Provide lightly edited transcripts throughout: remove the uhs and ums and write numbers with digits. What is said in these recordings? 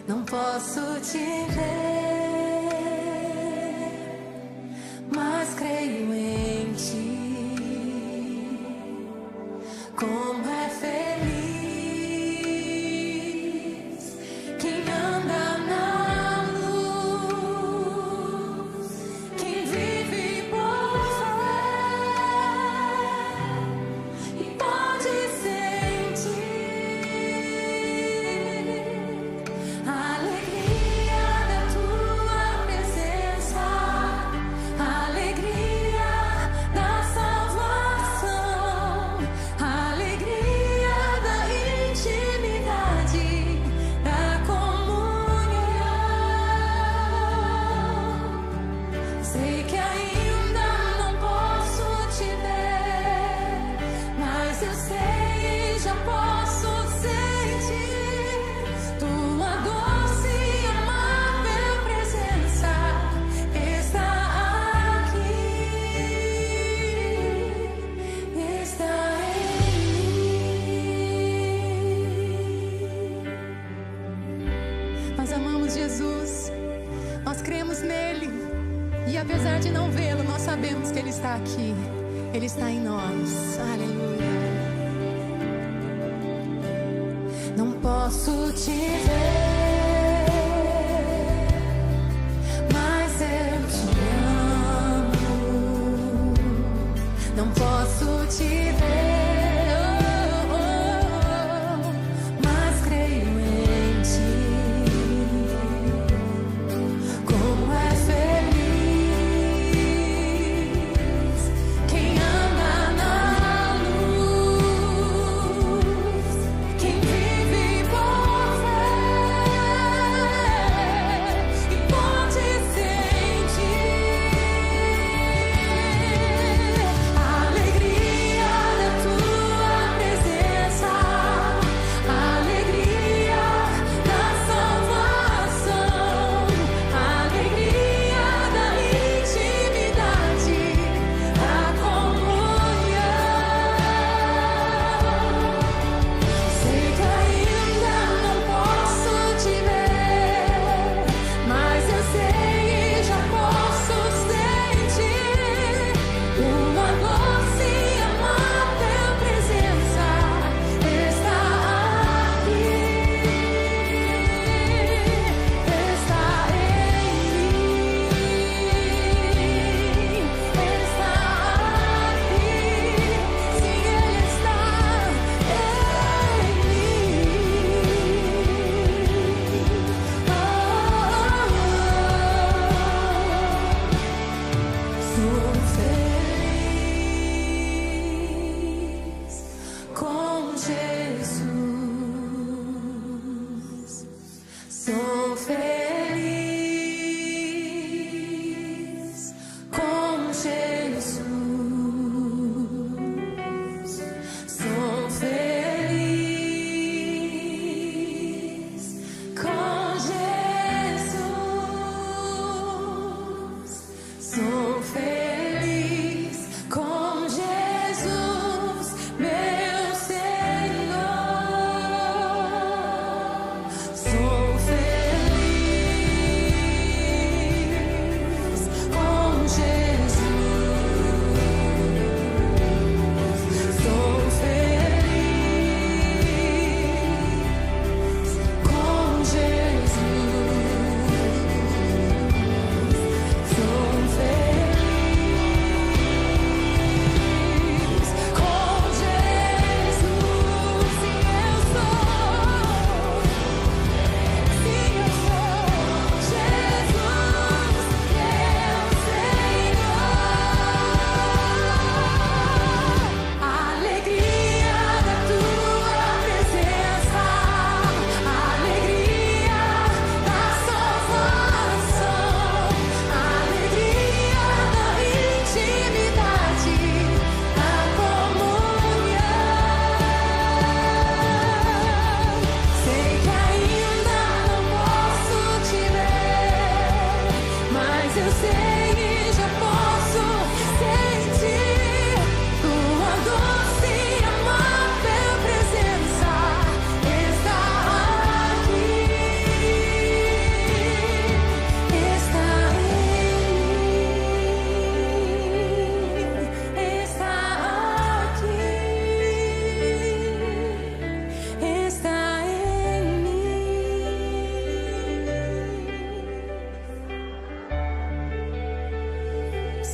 Não posso te ver, mas creio em ti. Como é feliz quem anda na luz, quem vive por fé e pode sentir a alegria da tua presença, a alegria da salvação, a alegria da intimidade, da comunhão. Sei que ainda não posso te ver, mas eu sei e já posso sentir tua doce e amável presença está aqui, está em mim. Nós amamos Jesus, nós cremos nele, e apesar de não vê-lo, nós sabemos que ele está aqui, ele está em nós. Aleluia. Não posso te ver, mas eu te amo. Não posso te ver, mas creio em ti. Como é feliz quem anda na luz, quem vive por fé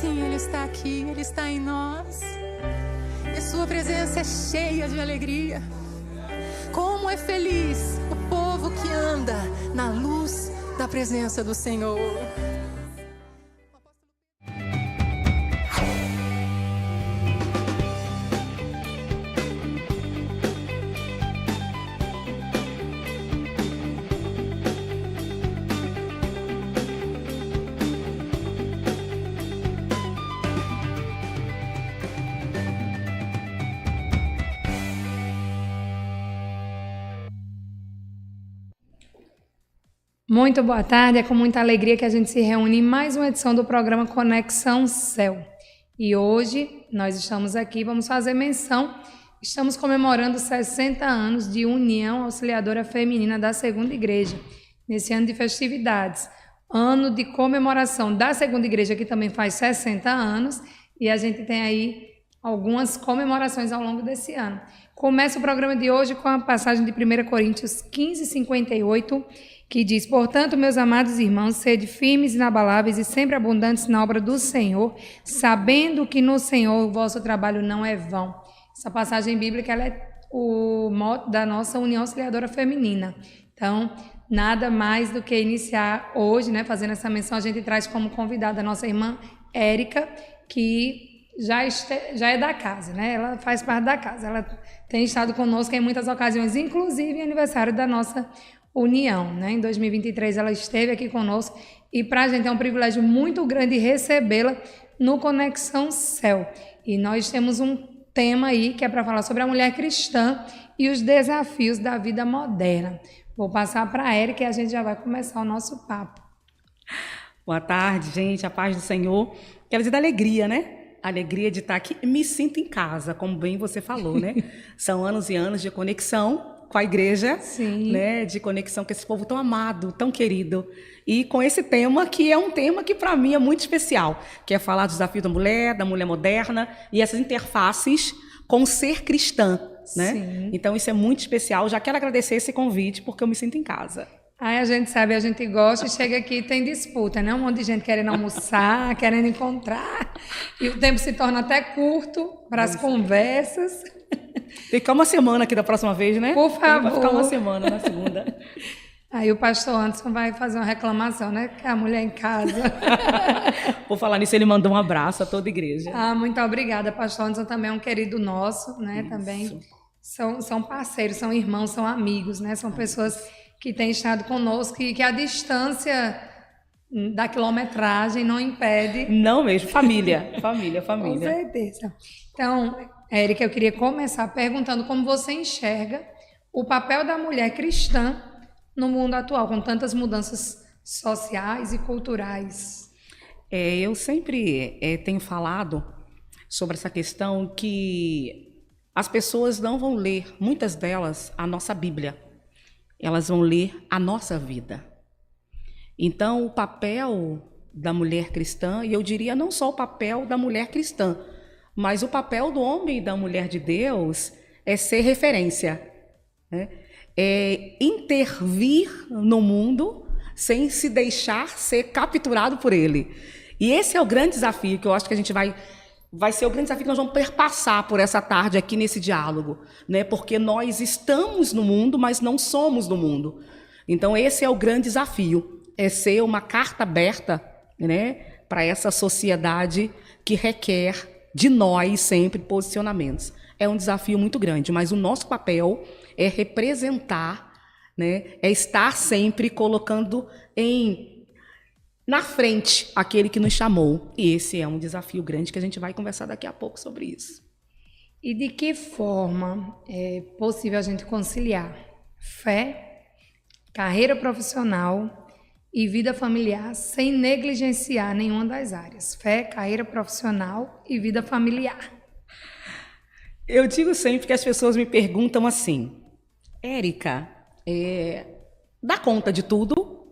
Sim, Ele está aqui, Ele está em nós. E Sua presença é cheia de alegria. Como é feliz o povo que anda na luz da presença do Senhor. Muito boa tarde, é com muita alegria que a gente se reúne em mais uma edição do programa Conexão Céu. E hoje nós estamos aqui, vamos fazer menção, estamos comemorando 60 anos de União Auxiliadora Feminina da Segunda Igreja, nesse ano de festividades, ano de comemoração da Segunda Igreja, que também faz 60 anos, e a gente tem aí algumas comemorações ao longo desse ano. Começa o programa de hoje com a passagem de 1 Coríntios 15:58, que diz: portanto, meus amados irmãos, sede firmes e inabaláveis e sempre abundantes na obra do Senhor, sabendo que no Senhor o vosso trabalho não é vão. Essa passagem bíblica ela é o mote da nossa União Auxiliadora Feminina. Então, nada mais do que iniciar hoje, né, fazendo essa menção, a gente traz como convidada a nossa irmã Érica, que já é da casa, né? Ela faz parte da casa. Ela tem estado conosco em muitas ocasiões, inclusive em aniversário da nossa União, né? Em 2023 ela esteve aqui conosco e para a gente é um privilégio muito grande recebê-la no Conexão Céu. E nós temos um tema aí que é para falar sobre a mulher cristã e os desafios da vida moderna. Vou passar para a Érica e a gente já vai começar o nosso papo. Boa tarde, gente, a paz do Senhor. Quero dizer da alegria, né? A alegria de estar aqui. Me sinto em casa, como bem você falou, né? São anos e anos de conexão com a igreja, Sim. Né, de conexão com esse povo tão amado, tão querido. E com esse tema, que é um tema que para mim é muito especial, que é falar do desafio da mulher moderna e essas interfaces com o ser cristã, né? Sim. Então isso é muito especial. Já quero agradecer esse convite, porque eu me sinto em casa. Aí a gente sabe, a gente gosta e chega aqui e tem disputa, né? Um monte de gente querendo almoçar, querendo encontrar. E o tempo se torna até curto para as conversas. Ficar uma semana aqui da próxima vez, né? Por favor. Vai ficar uma semana na segunda. Aí o pastor Anderson vai fazer uma reclamação, né? Que a mulher em casa. Por falar nisso, ele mandou um abraço a toda a igreja. Ah, muito obrigada. Pastor Anderson também é um querido nosso, né? Isso. Também são parceiros, são irmãos, são amigos, né? São pessoas que têm estado conosco e que a distância da quilometragem não impede. Não mesmo, família. Família. Com certeza. Então, Érica, eu queria começar perguntando como você enxerga o papel da mulher cristã no mundo atual, com tantas mudanças sociais e culturais. Eu sempre tenho falado sobre essa questão que as pessoas não vão ler, muitas delas, a nossa Bíblia. Elas vão ler a nossa vida. Então, o papel da mulher cristã, e eu diria não só o papel da mulher cristã, mas o papel do homem e da mulher de Deus é ser referência, né? É intervir no mundo sem se deixar ser capturado por ele. E esse é o grande desafio que eu acho que a gente vai ser o grande desafio que nós vamos perpassar por essa tarde aqui nesse diálogo, né? Porque nós estamos no mundo, mas não somos do mundo. Então esse é o grande desafio, é ser uma carta aberta, né, para essa sociedade que requer de nós sempre posicionamentos. É um desafio muito grande, mas o nosso papel é representar, né, é estar sempre colocando na frente aquele que nos chamou. E esse é um desafio grande que a gente vai conversar daqui a pouco sobre isso. E de que forma é possível a gente conciliar fé, carreira profissional e vida familiar sem negligenciar nenhuma das áreas? Fé, carreira profissional e vida familiar. Eu digo sempre que as pessoas me perguntam assim: Érica, dá conta de tudo?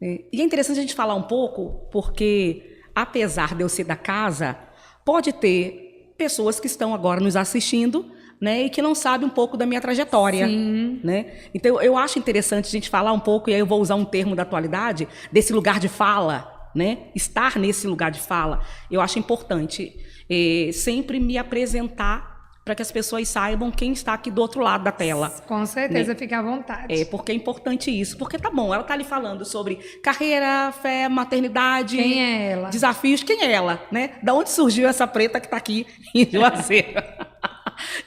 E é interessante a gente falar um pouco, porque apesar de eu ser da casa, pode ter pessoas que estão agora nos assistindo, né, e que não sabem um pouco da minha trajetória. Sim. Né? Então eu acho interessante a gente falar um pouco, e aí eu vou usar um termo da atualidade, desse lugar de fala, né, estar nesse lugar de fala, eu acho importante sempre me apresentar para que as pessoas saibam quem está aqui do outro lado da tela. Com certeza, né? fica à vontade. Porque é importante isso. Porque tá bom, ela tá ali falando sobre carreira, fé, maternidade. Quem é ela? Desafios. Quem é ela, né? Da onde surgiu essa preta que está aqui em Juazeiro?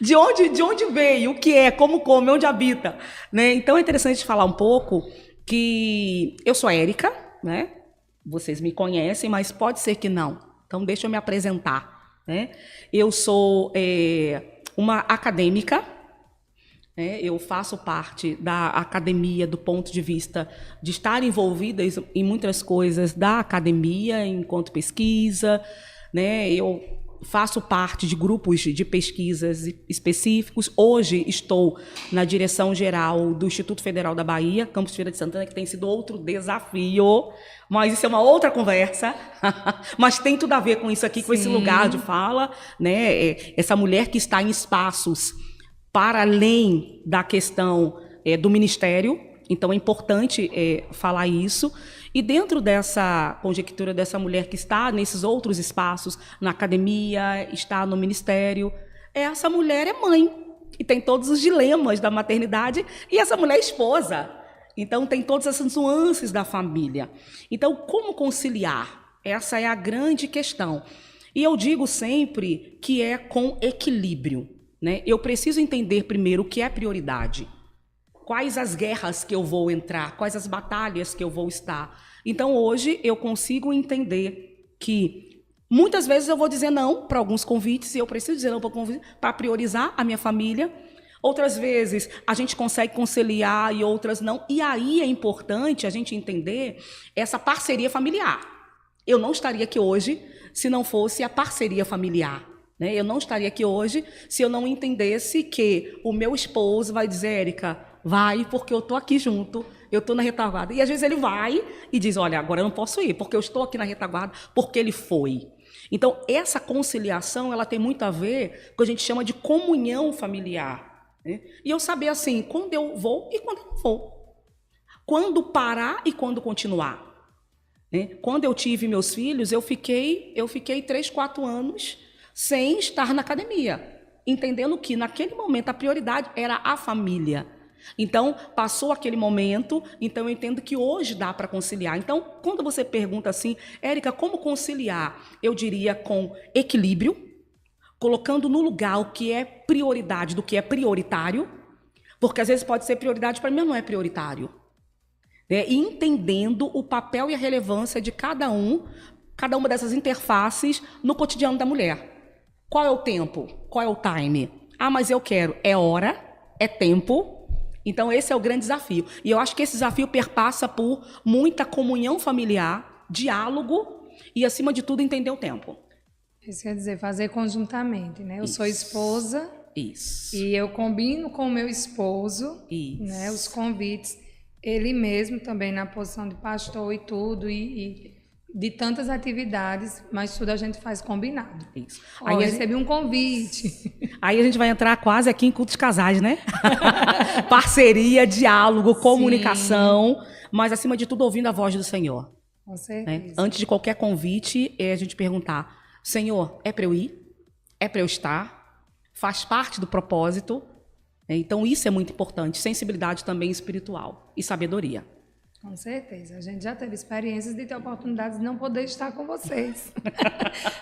De onde veio, o que é, como come, onde habita, né? Então é interessante falar um pouco que eu sou Érica, né? Vocês me conhecem, mas pode ser que não. Então deixa eu me apresentar, né? Eu sou uma acadêmica, né? Eu faço parte da academia do ponto de vista de estar envolvida em muitas coisas da academia, enquanto pesquisa, né? Eu faço parte de grupos de pesquisas específicos. Hoje estou na direção geral do Instituto Federal da Bahia, Campus Feira de Santana, que tem sido outro desafio, mas isso é uma outra conversa. Mas tem tudo a ver com isso aqui, com esse lugar de fala, né? Essa mulher que está em espaços para além da questão do ministério. Então é importante falar isso. E dentro dessa conjectura dessa mulher que está nesses outros espaços, na academia, está no ministério, essa mulher é mãe e tem todos os dilemas da maternidade, e essa mulher é esposa. Então tem todas essas nuances da família. Então, como conciliar? Essa é a grande questão. E eu digo sempre que é com equilíbrio, né? Eu preciso entender primeiro o que é prioridade. Quais as guerras que eu vou entrar, quais as batalhas que eu vou estar. Então, hoje, eu consigo entender que muitas vezes eu vou dizer não para alguns convites, e eu preciso dizer não para convites para priorizar a minha família. Outras vezes, a gente consegue conciliar e outras não. E aí é importante a gente entender essa parceria familiar. Eu não estaria aqui hoje se não fosse a parceria familiar. Né? Eu não estaria aqui hoje se eu não entendesse que o meu esposo vai dizer, Érica, vai, porque eu estou aqui junto, eu estou na retaguarda. E às vezes ele vai e diz, olha, agora eu não posso ir, porque eu estou aqui na retaguarda, porque ele foi. Então, essa conciliação, ela tem muito a ver com o que a gente chama de comunhão familiar. Né? E eu saber, assim, quando eu vou e quando eu não vou. Quando parar e quando continuar. Né? Quando eu tive meus filhos, eu fiquei 3, 4 anos sem estar na academia, entendendo que, naquele momento, a prioridade era a família. Então, passou aquele momento, então eu entendo que hoje dá para conciliar. Então, quando você pergunta assim, Érica, como conciliar? Eu diria com equilíbrio, colocando no lugar o que é prioridade do que é prioritário, porque às vezes pode ser prioridade para mim, mas não é prioritário. E entendendo o papel e a relevância de cada uma dessas interfaces no cotidiano da mulher. Qual é o tempo? Qual é o time? Ah, mas eu quero. É hora, é tempo. Então, esse é o grande desafio. E eu acho que esse desafio perpassa por muita comunhão familiar, diálogo e, acima de tudo, entender o tempo. Isso quer dizer, fazer conjuntamente, né? Eu sou esposa. Isso. E eu combino com o meu esposo, né, os convites. Ele mesmo também na posição de pastor e tudo, e de tantas atividades, mas tudo a gente faz combinado. Isso. Aí eu recebi um convite. Aí a gente vai entrar quase aqui em cultos casais, né? Parceria, diálogo, comunicação, mas acima de tudo ouvindo a voz do Senhor. Com certeza. Né? Antes de qualquer convite, a gente perguntar, Senhor, é para eu ir? É para eu estar? Faz parte do propósito? Então isso é muito importante. Sensibilidade também espiritual e sabedoria. Com certeza. A gente já teve experiências de ter oportunidades de não poder estar com vocês.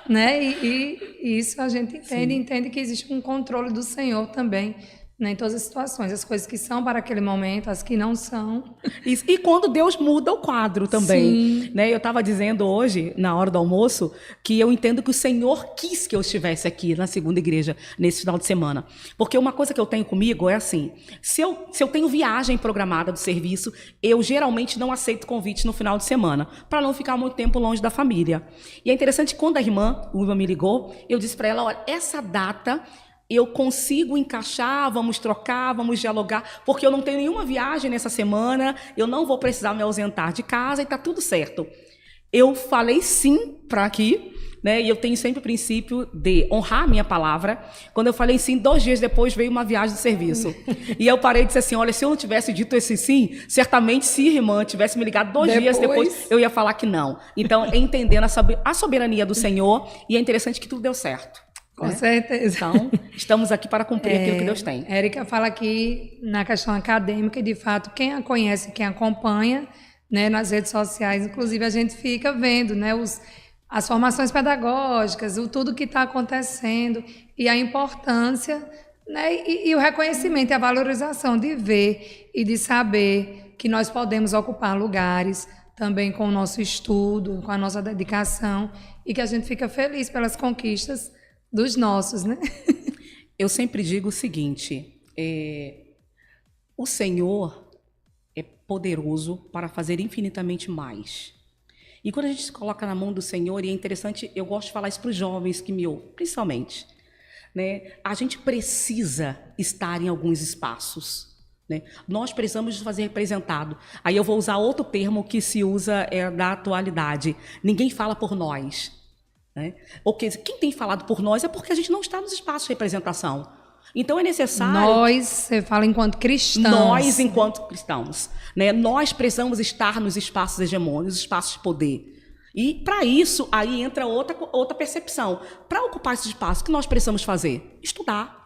Né? E isso a gente entende que existe um controle do Senhor também, né, em todas as situações. As coisas que são para aquele momento, as que não são. Isso. E quando Deus muda o quadro também. Né? Eu estava dizendo hoje, na hora do almoço, que eu entendo que o Senhor quis que eu estivesse aqui na segunda igreja, nesse final de semana. Porque uma coisa que eu tenho comigo é assim, se eu tenho viagem programada do serviço, eu geralmente não aceito convite no final de semana, para não ficar muito tempo longe da família. E é interessante, quando a irmã me ligou, eu disse para ela, olha, essa data eu consigo encaixar, vamos trocar, vamos dialogar, porque eu não tenho nenhuma viagem nessa semana, eu não vou precisar me ausentar de casa e está tudo certo. eu falei sim para aqui, né? E eu tenho sempre o princípio de honrar a minha palavra. Quando eu falei sim, 2 dias depois veio uma viagem de serviço. E eu parei e disse assim, olha, se eu não tivesse dito esse sim, certamente se a irmã tivesse me ligado 2 dias depois, eu ia falar que não. Então, entendendo a soberania do Senhor, e é interessante que tudo deu certo. Com certeza. Então, estamos aqui para cumprir aquilo que Deus tem. Érica fala aqui na questão acadêmica, e de fato, quem a conhece, quem acompanha, né, nas redes sociais, inclusive a gente fica vendo, né, as formações pedagógicas, tudo que está acontecendo e a importância, né, e o reconhecimento e a valorização de ver e de saber que nós podemos ocupar lugares também com o nosso estudo, com a nossa dedicação, e que a gente fica feliz pelas conquistas dos nossos, né? Eu sempre digo o seguinte, o Senhor é poderoso para fazer infinitamente mais. E quando a gente se coloca na mão do Senhor, e é interessante, eu gosto de falar isso para os jovens que me ouvem, principalmente, né? A gente precisa estar em alguns espaços, né? Nós precisamos de fazer representado. Aí eu vou usar outro termo que se usa da atualidade. Ninguém fala por nós. Né? Ou quem tem falado por nós é porque a gente não está nos espaços de representação. Então é necessário... Nós, você fala enquanto cristãos. Nós, enquanto cristãos. Né? Nós precisamos estar nos espaços hegemônicos, nos espaços de poder. E para isso, aí entra outra percepção. Para ocupar esse espaço, o que nós precisamos fazer? Estudar,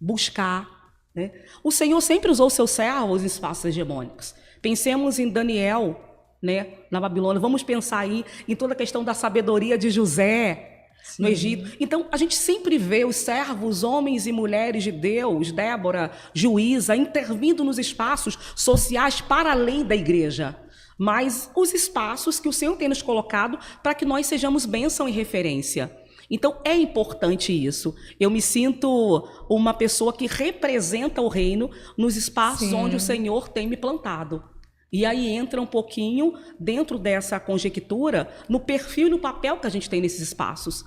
buscar. Né? O Senhor sempre usou seus servos em espaços hegemônicos. Pensemos em Daniel, né, na Babilônia. Vamos pensar aí em toda a questão da sabedoria de José, sim, no Egito. Então, a gente sempre vê os servos, homens e mulheres de Deus, Débora, juíza, intervindo nos espaços sociais para além da igreja. Mas os espaços que o Senhor tem nos colocado para que nós sejamos bênção e referência. Então, é importante isso. Eu me sinto uma pessoa que representa o reino nos espaços, sim, onde o Senhor tem me plantado. E aí entra um pouquinho, dentro dessa conjectura, no perfil e no papel que a gente tem nesses espaços.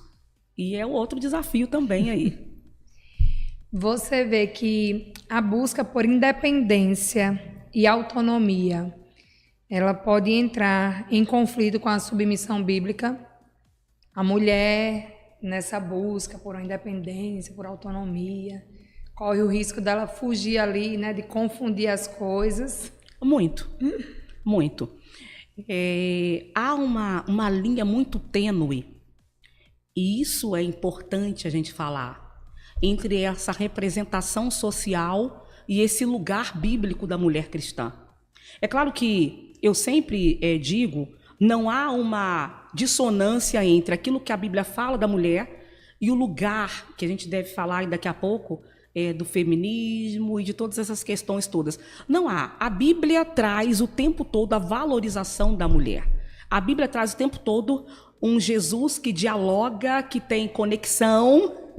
E é outro desafio também aí. Você vê que a busca por independência e autonomia, ela pode entrar em conflito com a submissão bíblica. A mulher, nessa busca por uma independência, por autonomia, corre o risco dela fugir ali, né, de confundir as coisas. Muito, muito. Há uma linha muito tênue, e isso é importante a gente falar, entre essa representação social e esse lugar bíblico da mulher cristã. É claro que eu sempre digo, não há uma dissonância entre aquilo que a Bíblia fala da mulher e o lugar que a gente deve falar daqui a pouco, do feminismo e de todas essas questões todas. Não há. A Bíblia traz o tempo todo a valorização da mulher. A Bíblia traz o tempo todo um Jesus que dialoga, que tem conexão,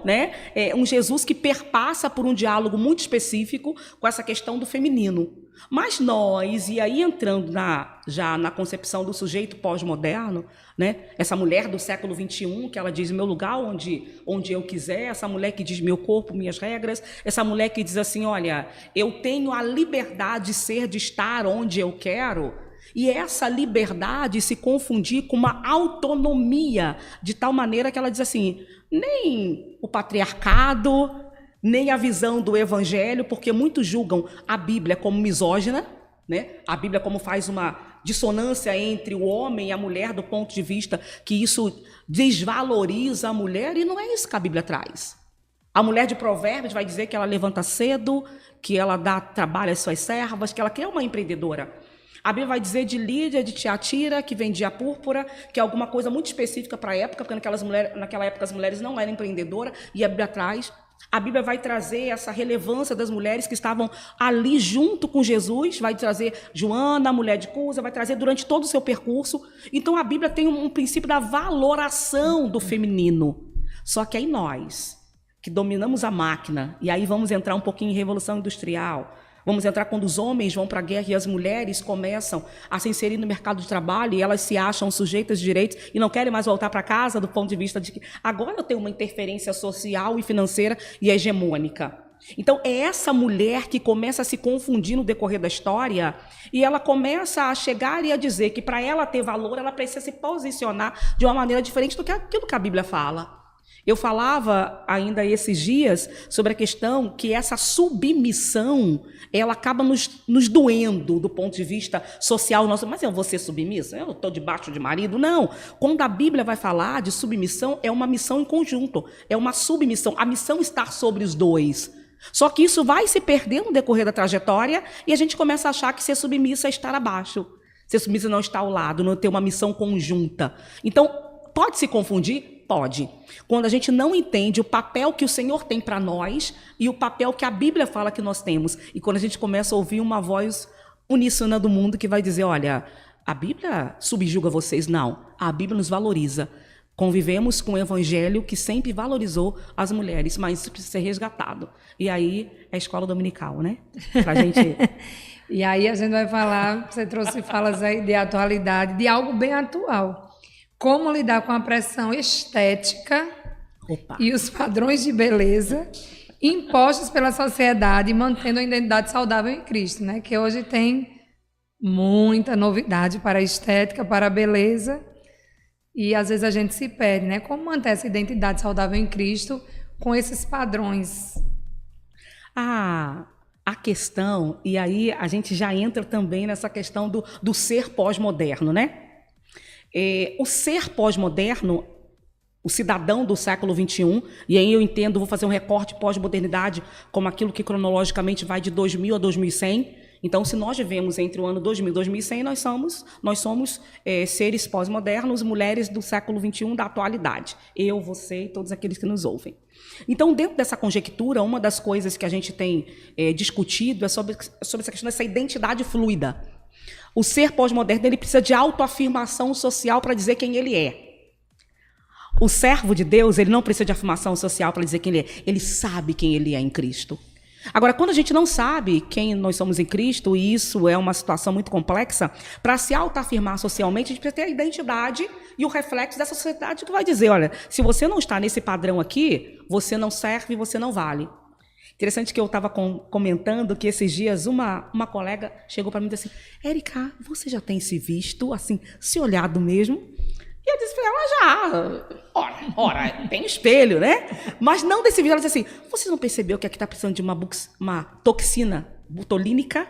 né? Um Jesus que perpassa por um diálogo muito específico com essa questão do feminino. Mas nós, e aí entrando já na concepção do sujeito pós-moderno, né? Essa mulher do século XXI, que ela diz meu lugar onde eu quiser, essa mulher que diz meu corpo, minhas regras, essa mulher que diz assim, olha, eu tenho a liberdade de ser, de estar onde eu quero, e essa liberdade se confundir com uma autonomia, de tal maneira que ela diz assim, nem o patriarcado, nem a visão do evangelho, porque muitos julgam a Bíblia como misógina, né? A Bíblia como faz uma dissonância entre o homem e a mulher do ponto de vista que isso desvaloriza a mulher, e não é isso que a Bíblia traz. A mulher de Provérbios vai dizer que ela levanta cedo, que ela dá trabalho às suas servas, que ela é uma empreendedora. A Bíblia vai dizer de Lídia, de Tiatira, que vendia púrpura, que é alguma coisa muito específica para a época, porque naquela época as mulheres não eram empreendedoras, e a Bíblia traz. A Bíblia vai trazer essa relevância das mulheres que estavam ali junto com Jesus, vai trazer Joana, a mulher de Cusa, vai trazer durante todo o seu percurso. Então a Bíblia tem um princípio da valoração do feminino. Só que aí nós, que dominamos a máquina, e aí vamos entrar um pouquinho em Revolução Industrial, vamos entrar quando os homens vão para a guerra e as mulheres começam a se inserir no mercado de trabalho e elas se acham sujeitas de direitos e não querem mais voltar para casa do ponto de vista de que agora eu tenho uma interferência social e financeira e hegemônica. Então, é essa mulher que começa a se confundir no decorrer da história e ela começa a chegar e a dizer que para ela ter valor, ela precisa se posicionar de uma maneira diferente do que aquilo que a Bíblia fala. Eu falava ainda esses dias sobre a questão que essa submissão, ela acaba nos doendo do ponto de vista social nosso. Mas eu vou ser submissa? Eu estou debaixo de marido? Não. Quando a Bíblia vai falar de submissão, é uma missão em conjunto, é uma submissão. A missão está sobre os dois. Só que isso vai se perder no decorrer da trajetória e a gente começa a achar que ser submissa é estar abaixo. Ser submissa não está ao lado, não ter uma missão conjunta. Então, pode se confundir? Pode. Quando a gente não entende o papel que o Senhor tem para nós e o papel que a Bíblia fala que nós temos. E quando a gente começa a ouvir uma voz uníssona do mundo que vai dizer, olha, a Bíblia subjuga vocês. Não, a Bíblia nos valoriza. Convivemos com um evangelho que sempre valorizou as mulheres, mas isso precisa ser resgatado. E aí é a escola dominical, né? Pra gente... E aí a gente vai falar, você trouxe falas aí de atualidade, de algo bem atual. Como lidar com a pressão estética e os padrões de beleza impostos pela sociedade, mantendo a identidade saudável em Cristo, né? Que hoje tem muita novidade para a estética, para a beleza, e às vezes a gente se perde, né? Como manter essa identidade saudável em Cristo com esses padrões? A questão, e aí a gente já entra também nessa questão do ser pós-moderno, né? O ser pós-moderno, o cidadão do século XXI, e aí eu entendo, vou fazer um recorte pós-modernidade como aquilo que cronologicamente vai de 2000 a 2100. Então, se nós vivemos entre o ano 2000 e 2100, nós somos seres pós-modernos, mulheres do século XXI, da atualidade. Eu, você e todos aqueles que nos ouvem. Então, dentro dessa conjectura, uma das coisas que a gente tem discutido é sobre essa questão dessa identidade fluida. O ser pós-moderno, ele precisa de autoafirmação social para dizer quem ele é. O servo de Deus, ele não precisa de afirmação social para dizer quem ele é. Ele sabe quem ele é em Cristo. Agora, quando a gente não sabe quem nós somos em Cristo, e isso é uma situação muito complexa, para se autoafirmar socialmente, a gente precisa ter a identidade e o reflexo dessa sociedade que vai dizer, olha, se você não está nesse padrão aqui, você não serve, você não vale. Interessante que eu estava comentando que esses dias uma colega chegou para mim e disse assim, Érica, você já tem se visto, assim, se olhado mesmo? E eu disse para ela, já, ora, tem espelho, né? Mas não desse vídeo, ela disse assim, você não percebeu que aqui está precisando de uma toxina botulínica,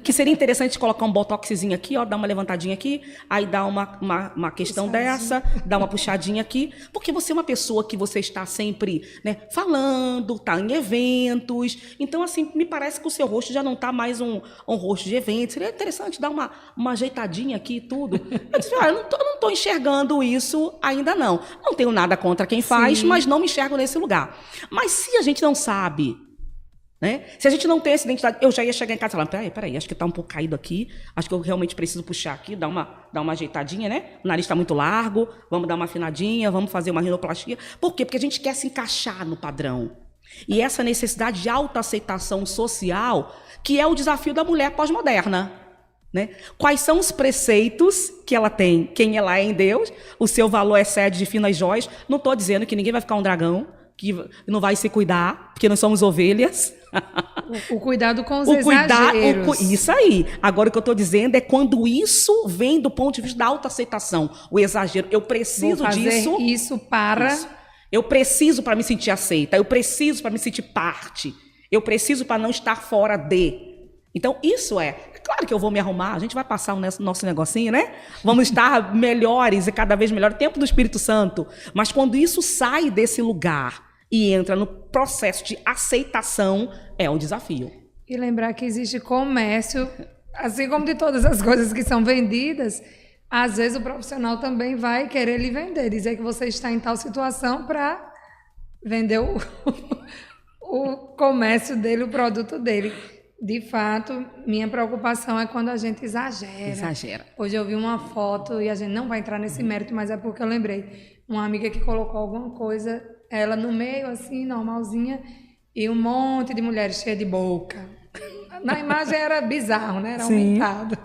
que seria interessante colocar um botoxzinho aqui, ó, dar uma levantadinha aqui, aí dá uma questão dessa, dá uma puxadinha aqui, porque você é uma pessoa que você está sempre, né, falando, está em eventos, então assim, me parece que o seu rosto já não está mais um rosto de evento, seria interessante dar uma ajeitadinha aqui e tudo. Eu disse, eu não estou enxergando isso ainda não tenho nada contra quem faz, Sim. Mas não me enxergo nesse lugar. Mas se a gente não sabe, né? Se a gente não tem essa identidade, eu já ia chegar em casa e falar, peraí, acho que está um pouco caído aqui, acho que eu realmente preciso puxar aqui, dar uma ajeitadinha, né? O nariz está muito largo, vamos dar uma afinadinha, vamos fazer uma rinoplastia. Por quê? Porque a gente quer se encaixar no padrão. E essa necessidade de autoaceitação social, que é o desafio da mulher pós-moderna. Né? Quais são os preceitos que ela tem? Quem ela é em Deus, o seu valor excede de finas joias. Não estou dizendo que ninguém vai ficar um dragão, que não vai se cuidar, porque nós somos ovelhas. O cuidado com os exageros. Isso aí. Agora, o que eu estou dizendo é quando isso vem do ponto de vista da autoaceitação. O exagero. Eu preciso Vou fazer disso. Isso para... Isso. Eu preciso para me sentir aceita. Eu preciso para me sentir parte. Eu preciso para não estar fora de... Então, isso é claro que eu vou me arrumar, a gente vai passar o nosso negocinho, né? Vamos estar melhores e cada vez melhor, tempo do Espírito Santo. Mas quando isso sai desse lugar e entra no processo de aceitação, é um desafio. E lembrar que existe comércio, assim como de todas as coisas que são vendidas, às vezes o profissional também vai querer lhe vender, dizer que você está em tal situação para vender o comércio dele, o produto dele. De fato, minha preocupação é quando a gente exagera. Hoje eu vi uma foto, e a gente não vai entrar nesse mérito, mas é porque eu lembrei. Uma amiga que colocou alguma coisa, ela no meio, assim, normalzinha, e um monte de mulheres cheias de boca. Na imagem era bizarro, né? Era aumentado.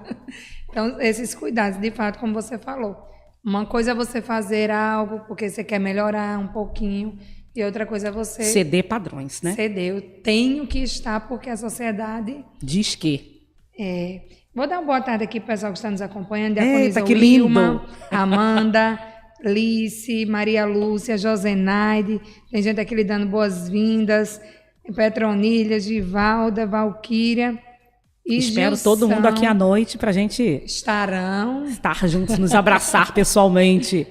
Então, esses cuidados, de fato, como você falou. Uma coisa é você fazer algo porque você quer melhorar um pouquinho, E outra coisa é você ceder padrões, né? ceder. Eu tenho que estar porque a sociedade... Diz que. Vou dar uma boa tarde aqui para o pessoal que está nos acompanhando. Eita, que Wilma, lindo! Amanda, Lice, Maria Lúcia, Josenaide. Tem gente aqui lhe dando boas-vindas. Petronilha, Givalda, Valquíria e Espero Gilson. todo mundo aqui à noite para a gente Estarão. estar juntos, nos abraçar pessoalmente.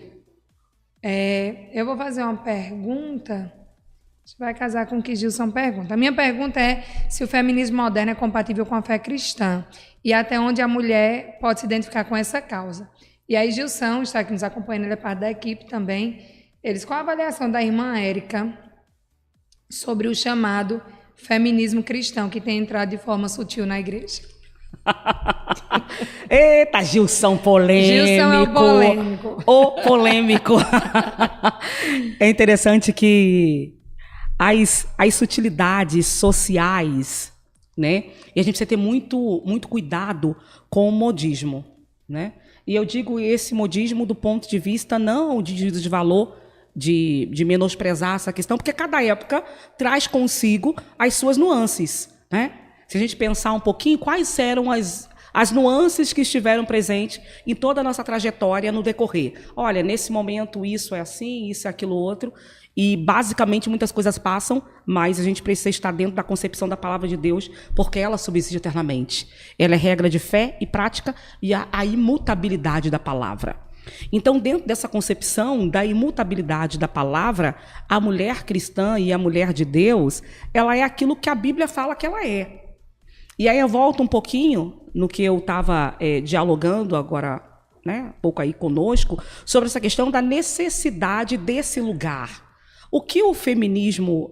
Eu vou fazer uma pergunta. A gente vai casar com o que Gilson pergunta. A minha pergunta é se o feminismo moderno é compatível com a fé cristã e até onde a mulher pode se identificar com essa causa. E aí Gilson está aqui nos acompanhando, ele é parte da equipe também. Eles, qual a avaliação da irmã Érica sobre o chamado feminismo cristão que tem entrado de forma sutil na igreja? Eita, Gilson polêmico. Gilson é o polêmico. O polêmico. É interessante que as sutilidades sociais, né? E a gente precisa ter muito, muito cuidado com o modismo, né? E eu digo esse modismo do ponto de vista não de juízo de valor, de menosprezar essa questão, porque cada época traz consigo as suas nuances, né? Se a gente pensar um pouquinho, quais eram as nuances que estiveram presentes em toda a nossa trajetória no decorrer. Olha, nesse momento isso é assim, isso é aquilo outro, e basicamente muitas coisas passam, mas a gente precisa estar dentro da concepção da palavra de Deus, porque ela subsiste eternamente. Ela é regra de fé e prática e a imutabilidade da palavra. Então, dentro dessa concepção da imutabilidade da palavra, a mulher cristã e a mulher de Deus, ela é aquilo que a Bíblia fala que ela é. E aí eu volto um pouquinho no que eu estava dialogando agora, né, um pouco aí conosco, sobre essa questão da necessidade desse lugar. O que o feminismo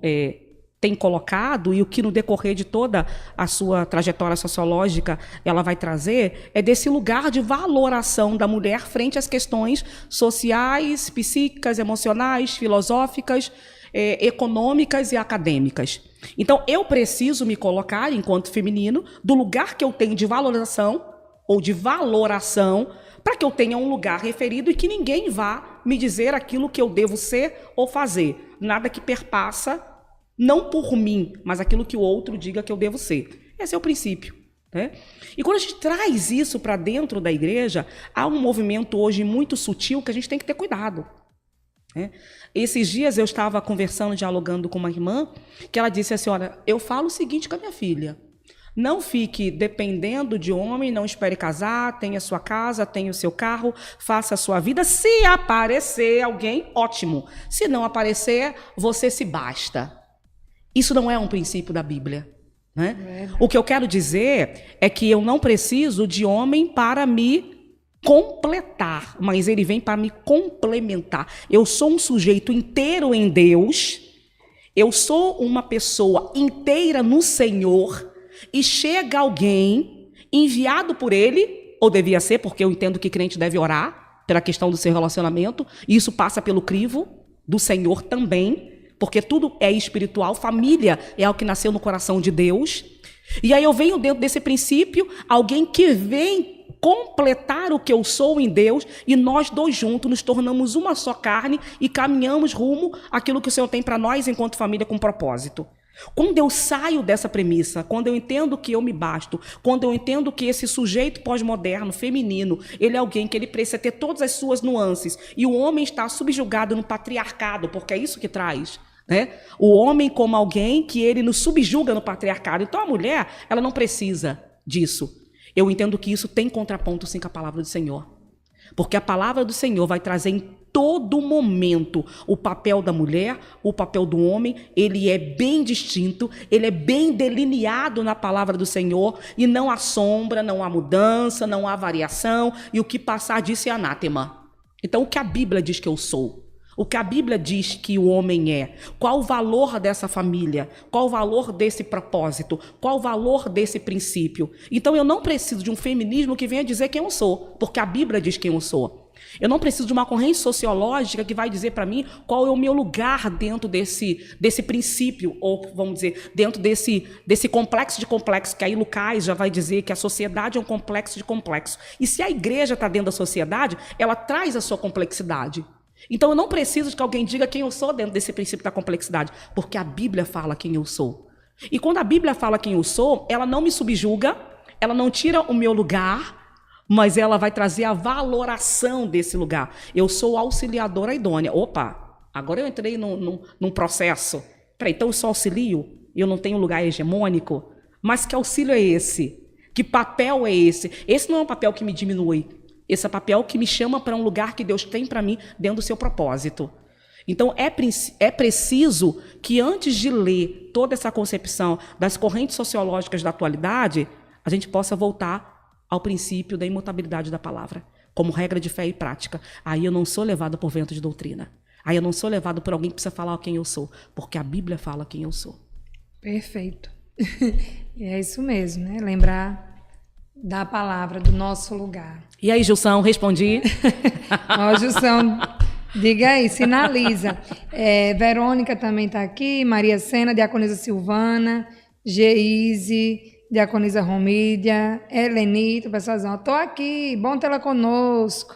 tem colocado e o que no decorrer de toda a sua trajetória sociológica ela vai trazer é desse lugar de valoração da mulher frente às questões sociais, psíquicas, emocionais, filosóficas, econômicas e acadêmicas. Então, eu preciso me colocar, enquanto feminino, do lugar que eu tenho de valorização ou de valoração, para que eu tenha um lugar referido e que ninguém vá me dizer aquilo que eu devo ser ou fazer. Nada que perpassa, não por mim, mas aquilo que o outro diga que eu devo ser. Esse é o princípio, né? E quando a gente traz isso para dentro da igreja, há um movimento hoje muito sutil que a gente tem que ter cuidado. Esses dias eu estava conversando, dialogando com uma irmã, que ela disse assim, olha, eu falo o seguinte com a minha filha, não fique dependendo de homem, não espere casar, tenha sua casa, tenha o seu carro, faça a sua vida, se aparecer alguém, ótimo, se não aparecer, você se basta. Isso não é um princípio da Bíblia, né? O que eu quero dizer é que eu não preciso de homem para me completar, mas ele vem para me complementar. Eu sou um sujeito inteiro em Deus, eu sou uma pessoa inteira no Senhor, e chega alguém enviado por ele, ou devia ser, porque eu entendo que crente deve orar pela questão do seu relacionamento, e isso passa pelo crivo do Senhor também, porque tudo é espiritual, família é o que nasceu no coração de Deus. E aí eu venho dentro desse princípio, alguém que vem completar o que eu sou em Deus, e nós dois juntos nos tornamos uma só carne e caminhamos rumo àquilo que o Senhor tem para nós enquanto família com propósito. Quando eu saio dessa premissa, quando eu entendo que eu me basto, quando eu entendo que esse sujeito pós-moderno, feminino, ele é alguém que ele precisa ter todas as suas nuances, e o homem está subjugado no patriarcado, porque é isso que traz, né? O homem como alguém que ele nos subjuga no patriarcado. Então a mulher, ela não precisa disso. Eu entendo que isso tem contraponto sim com a palavra do Senhor. Porque a palavra do Senhor vai trazer em todo momento o papel da mulher, o papel do homem, ele é bem distinto, ele é bem delineado na palavra do Senhor, e não há sombra, não há mudança, não há variação, e o que passar disso é anátema. Então, o que a Bíblia diz que eu sou? O que a Bíblia diz que o homem é? Qual o valor dessa família? Qual o valor desse propósito? Qual o valor desse princípio? Então eu não preciso de um feminismo que venha dizer quem eu sou, porque a Bíblia diz quem eu sou. Eu não preciso de uma corrente sociológica que vai dizer para mim qual é o meu lugar dentro desse princípio, ou vamos dizer, dentro desse complexo de complexo, que aí Lucas já vai dizer que a sociedade é um complexo de complexo. E se a igreja está dentro da sociedade, ela traz a sua complexidade. Então eu não preciso de que alguém diga quem eu sou dentro desse princípio da complexidade, porque a Bíblia fala quem eu sou. E quando a Bíblia fala quem eu sou, ela não me subjuga, ela não tira o meu lugar, mas ela vai trazer a valoração desse lugar. Eu sou auxiliadora idônea. Opa, agora eu entrei num processo. Peraí, então eu só auxilio? Eu não tenho lugar hegemônico? Mas que auxílio é esse? Que papel é esse? Esse não é um papel que me diminui. Esse é um papel que me chama para um lugar que Deus tem para mim dentro do seu propósito. Então, é preciso que antes de ler toda essa concepção das correntes sociológicas da atualidade, a gente possa voltar ao princípio da imutabilidade da palavra, como regra de fé e prática. Aí eu não sou levado por vento de doutrina. Aí eu não sou levado por alguém que precisa falar quem eu sou, porque a Bíblia fala quem eu sou. Perfeito. É isso mesmo, né? Lembrar da palavra, do nosso lugar. E aí, Gilson, respondi? Ó, Gilson, diga aí, sinaliza. Verônica também está aqui, Maria Sena, Diaconisa Silvana, Geise, Diaconisa Romídia, Helenita, o pessoal dizendo, estou aqui, bom tê-la conosco.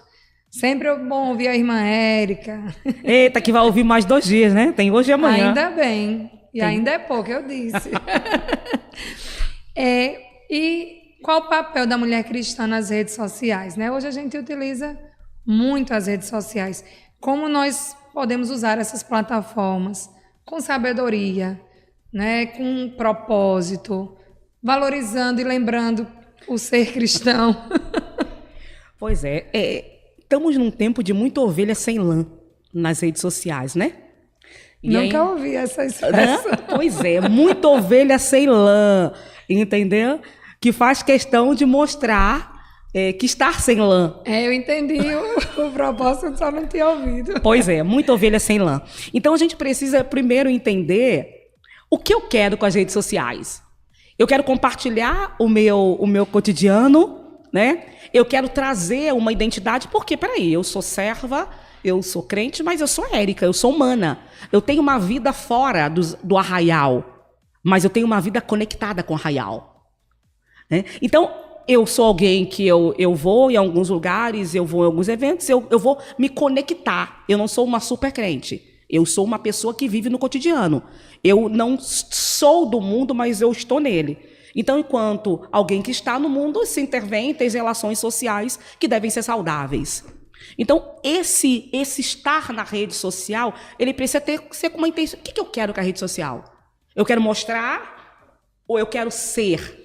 Sempre é bom ouvir a irmã Érica. Eita, que vai ouvir mais 2 dias, né? Tem hoje e amanhã. Ainda bem. E ainda é pouco, eu disse. E qual o papel da mulher cristã nas redes sociais, né? Hoje a gente utiliza muito as redes sociais. Como nós podemos usar essas plataformas com sabedoria, né? Com propósito, valorizando e lembrando o ser cristão. Pois é, estamos num tempo de muita ovelha sem lã nas redes sociais, né? E nunca ouvi essa expressão. Pois é, muita ovelha sem lã, entendeu? Que faz questão de mostrar que estar sem lã. Eu entendi o propósito, só não tinha ouvido. Pois é, muita ovelha sem lã. Então a gente precisa primeiro entender o que eu quero com as redes sociais. Eu quero compartilhar o meu cotidiano, né? Eu quero trazer uma identidade, porque, peraí, eu sou serva, eu sou crente, mas eu sou Érica, eu sou humana. Eu tenho uma vida fora do arraial, mas eu tenho uma vida conectada com o arraial. Né? Então, eu sou alguém que eu vou em alguns lugares, eu vou em alguns eventos, eu vou me conectar. Eu não sou uma super crente. Eu sou uma pessoa que vive no cotidiano. Eu não sou do mundo, mas eu estou nele. Então, enquanto alguém que está no mundo, se intervém, tem relações sociais que devem ser saudáveis. Então, esse estar na rede social, ele precisa ser com uma intenção. O que eu quero com a rede social? Eu quero mostrar ou eu quero ser?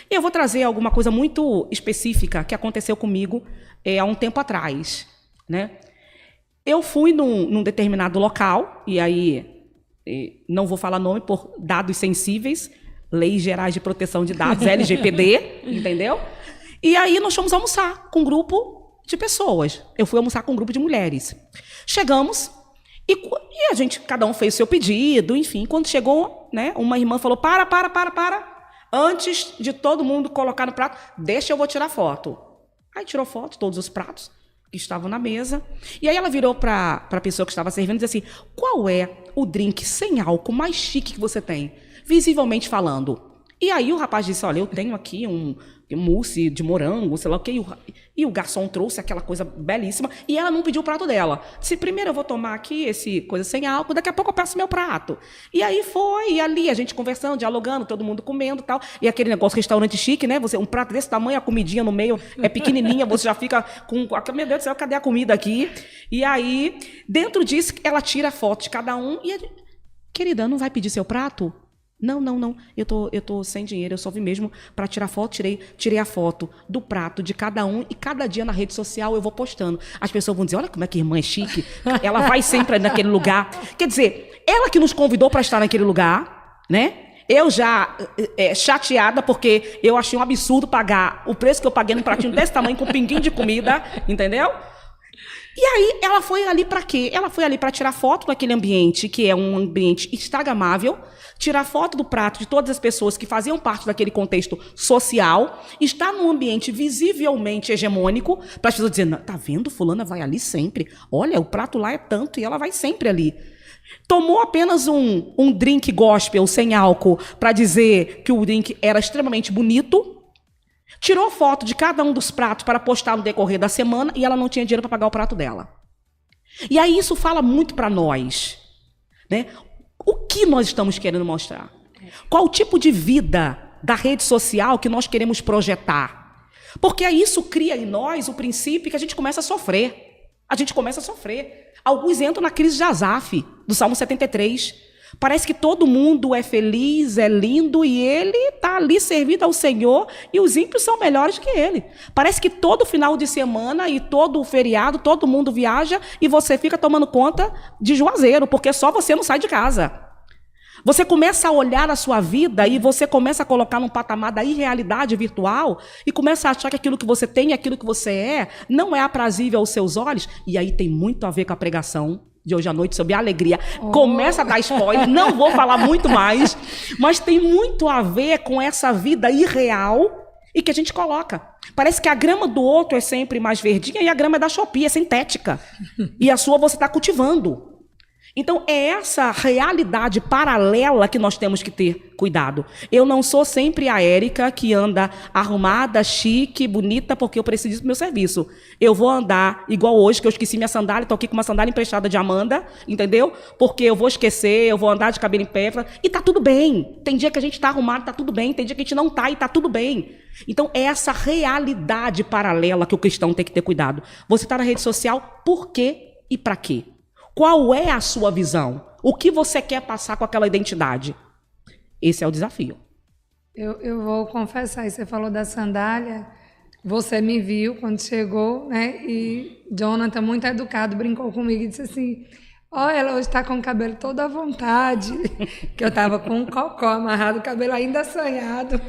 E eu vou trazer alguma coisa muito específica que aconteceu comigo há um tempo atrás, né? Eu fui num determinado local, e aí não vou falar nome por dados sensíveis, Leis Gerais de Proteção de Dados, LGPD, entendeu? E aí nós fomos almoçar com um grupo de pessoas. Eu fui almoçar com um grupo de mulheres. Chegamos e a gente, cada um fez o seu pedido, enfim. Quando chegou, né, uma irmã falou, para. Antes de todo mundo colocar no prato, deixa eu vou tirar foto. Aí tirou foto de todos os pratos que estavam na mesa. E aí ela virou para a pessoa que estava servindo e disse assim, qual é o drink sem álcool mais chique que você tem? Visivelmente falando. E aí o rapaz disse, olha, eu tenho aqui um mousse de morango, sei lá o quê. E o garçom trouxe aquela coisa belíssima e ela não pediu o prato dela. Disse, primeiro eu vou tomar aqui esse coisa sem álcool, daqui a pouco eu peço meu prato. E aí foi, e ali a gente conversando, dialogando, todo mundo comendo e tal. E aquele negócio, restaurante chique, né? Você, um prato desse tamanho, a comidinha no meio é pequenininha, você já fica com... Meu Deus do céu, cadê a comida aqui? E aí, dentro disso, ela tira a foto de cada um e... Querida, não vai pedir seu prato? Não. Eu tô sem dinheiro, eu só vim mesmo para tirar foto, tirei a foto do prato de cada um e cada dia na rede social eu vou postando. As pessoas vão dizer, olha como é que a irmã é chique, ela vai sempre naquele lugar. Quer dizer, ela que nos convidou para estar naquele lugar, né? Eu já chateada porque eu achei um absurdo pagar o preço que eu paguei num pratinho desse tamanho com um pinguinho de comida, entendeu? E aí, ela foi ali para quê? Ela foi ali para tirar foto daquele ambiente, que é um ambiente instagramável, tirar foto do prato de todas as pessoas que faziam parte daquele contexto social, estar num ambiente visivelmente hegemônico, para as pessoas dizerem, tá vendo, fulana vai ali sempre, olha, o prato lá é tanto e ela vai sempre ali. Tomou apenas um drink gospel sem álcool para dizer que o drink era extremamente bonito, tirou foto de cada um dos pratos para postar no decorrer da semana e ela não tinha dinheiro para pagar o prato dela. E aí isso fala muito para nós, né? O que nós estamos querendo mostrar? Qual o tipo de vida da rede social que nós queremos projetar? Porque aí isso cria em nós o princípio que a gente começa a sofrer. A gente começa a sofrer. Alguns entram na crise de Asaf, do Salmo 73. Parece que todo mundo é feliz, é lindo, e ele está ali servindo ao Senhor, e os ímpios são melhores que ele. Parece que todo final de semana e todo feriado, todo mundo viaja, e você fica tomando conta de juazeiro, porque só você não sai de casa. Você começa a olhar a sua vida e você começa a colocar num patamar da irrealidade virtual e começa a achar que aquilo que você tem, aquilo que você é, não é aprazível aos seus olhos. E aí tem muito a ver com a pregação de hoje à noite sobre a alegria. Começa a dar spoiler, não vou falar muito mais, mas tem muito a ver com essa vida irreal e que a gente coloca. Parece que a grama do outro é sempre mais verdinha e a grama da Shopee é sintética. E a sua você está cultivando. Então, é essa realidade paralela que nós temos que ter cuidado. Eu não sou sempre a Érica que anda arrumada, chique, bonita, porque eu preciso disso do meu serviço. Eu vou andar igual hoje, que eu esqueci minha sandália, estou aqui com uma sandália emprestada de Amanda, entendeu? Porque eu vou esquecer, eu vou andar de cabelo em pé, e tá tudo bem. Tem dia que a gente está arrumado, tá tudo bem. Tem dia que a gente não tá e tá tudo bem. Então, é essa realidade paralela que o cristão tem que ter cuidado. Você está na rede social, por quê e para quê? Qual é a sua visão? O que você quer passar com aquela identidade? Esse é o desafio. Eu vou confessar, você falou da sandália, você me viu quando chegou, né? E Jonathan, muito educado, brincou comigo e disse assim, ela hoje está com o cabelo todo à vontade, que eu estava com um cocó amarrado, o cabelo ainda assanhado.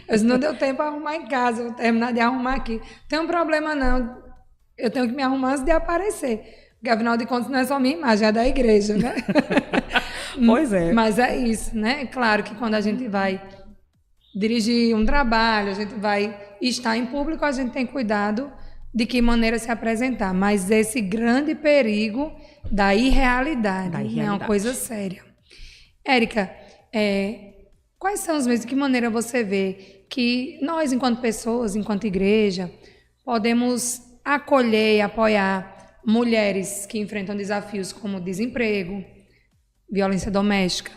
Eu disse, não deu tempo para arrumar em casa, vou terminar de arrumar aqui. Não tem um problema não, eu tenho que me arrumar antes de aparecer. Porque, afinal de contas, não é só minha imagem, é da igreja, né? Pois é. Mas é isso, né? Claro que quando a gente vai dirigir um trabalho, a gente vai estar em público, a gente tem cuidado de que maneira se apresentar. Mas esse grande perigo da irrealidade é uma coisa séria. Érica, quais são os meios, de que maneira você vê que nós, enquanto pessoas, enquanto igreja, podemos acolher e apoiar mulheres que enfrentam desafios como desemprego, violência doméstica,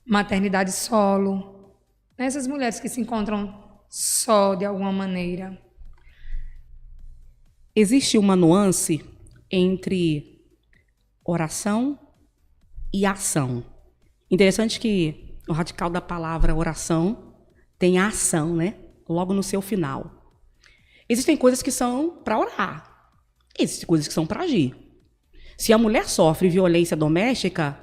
maternidade solo, essas mulheres que se encontram só de alguma maneira? Existe uma nuance entre oração e ação. Interessante que o radical da palavra oração tem a ação, né? Logo no seu final. Existem coisas que são para orar. Existem coisas que são para agir. Se a mulher sofre violência doméstica,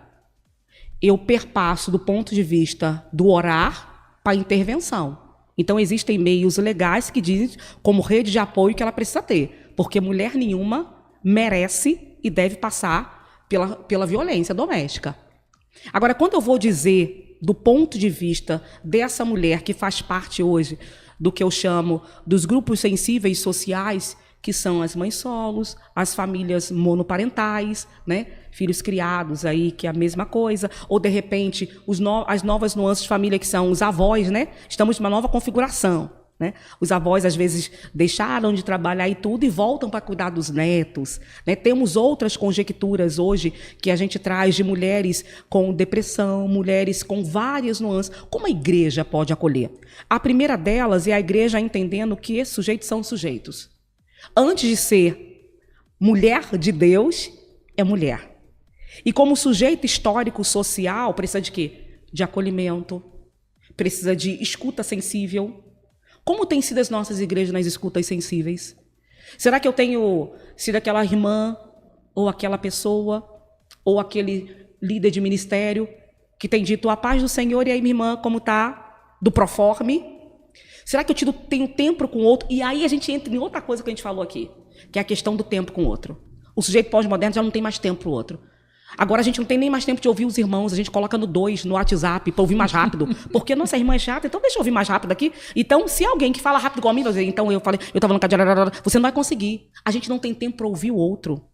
eu perpasso do ponto de vista do orar para a intervenção. Então, existem meios legais que dizem, como rede de apoio, que ela precisa ter. Porque mulher nenhuma merece e deve passar pela violência doméstica. Agora, quando eu vou dizer do ponto de vista dessa mulher que faz parte hoje do que eu chamo dos grupos sensíveis sociais, que são as mães solos, as famílias monoparentais, né? Filhos criados aí, que é a mesma coisa, ou de repente as novas nuances de família, que são os avós, né? Estamos numa nova configuração, né? Os avós às vezes deixaram de trabalhar e tudo e voltam para cuidar dos netos, né? Temos outras conjecturas hoje que a gente traz de mulheres com depressão, mulheres com várias nuances. Como a igreja pode acolher? A primeira delas é a igreja entendendo que esses sujeitos são sujeitos. Antes de ser mulher de Deus, é mulher. E como sujeito histórico social, precisa de quê? De acolhimento, precisa de escuta sensível. Como têm sido as nossas igrejas nas escutas sensíveis? Será que eu tenho sido aquela irmã, ou aquela pessoa, ou aquele líder de ministério que tem dito a paz do Senhor e aí, minha irmã, como está? Do proforme? Será que eu tenho tempo com o outro? E aí a gente entra em outra coisa que a gente falou aqui, que é a questão do tempo com o outro. O sujeito pós-moderno já não tem mais tempo para o outro. Agora a gente não tem nem mais tempo de ouvir os irmãos, a gente coloca no 2, no WhatsApp, para ouvir mais rápido. Porque nossa irmã é chata, então deixa eu ouvir mais rápido aqui. Então, se alguém que fala rápido igual a mim, então eu estava falando com você não vai conseguir. A gente não tem tempo para ouvir o outro.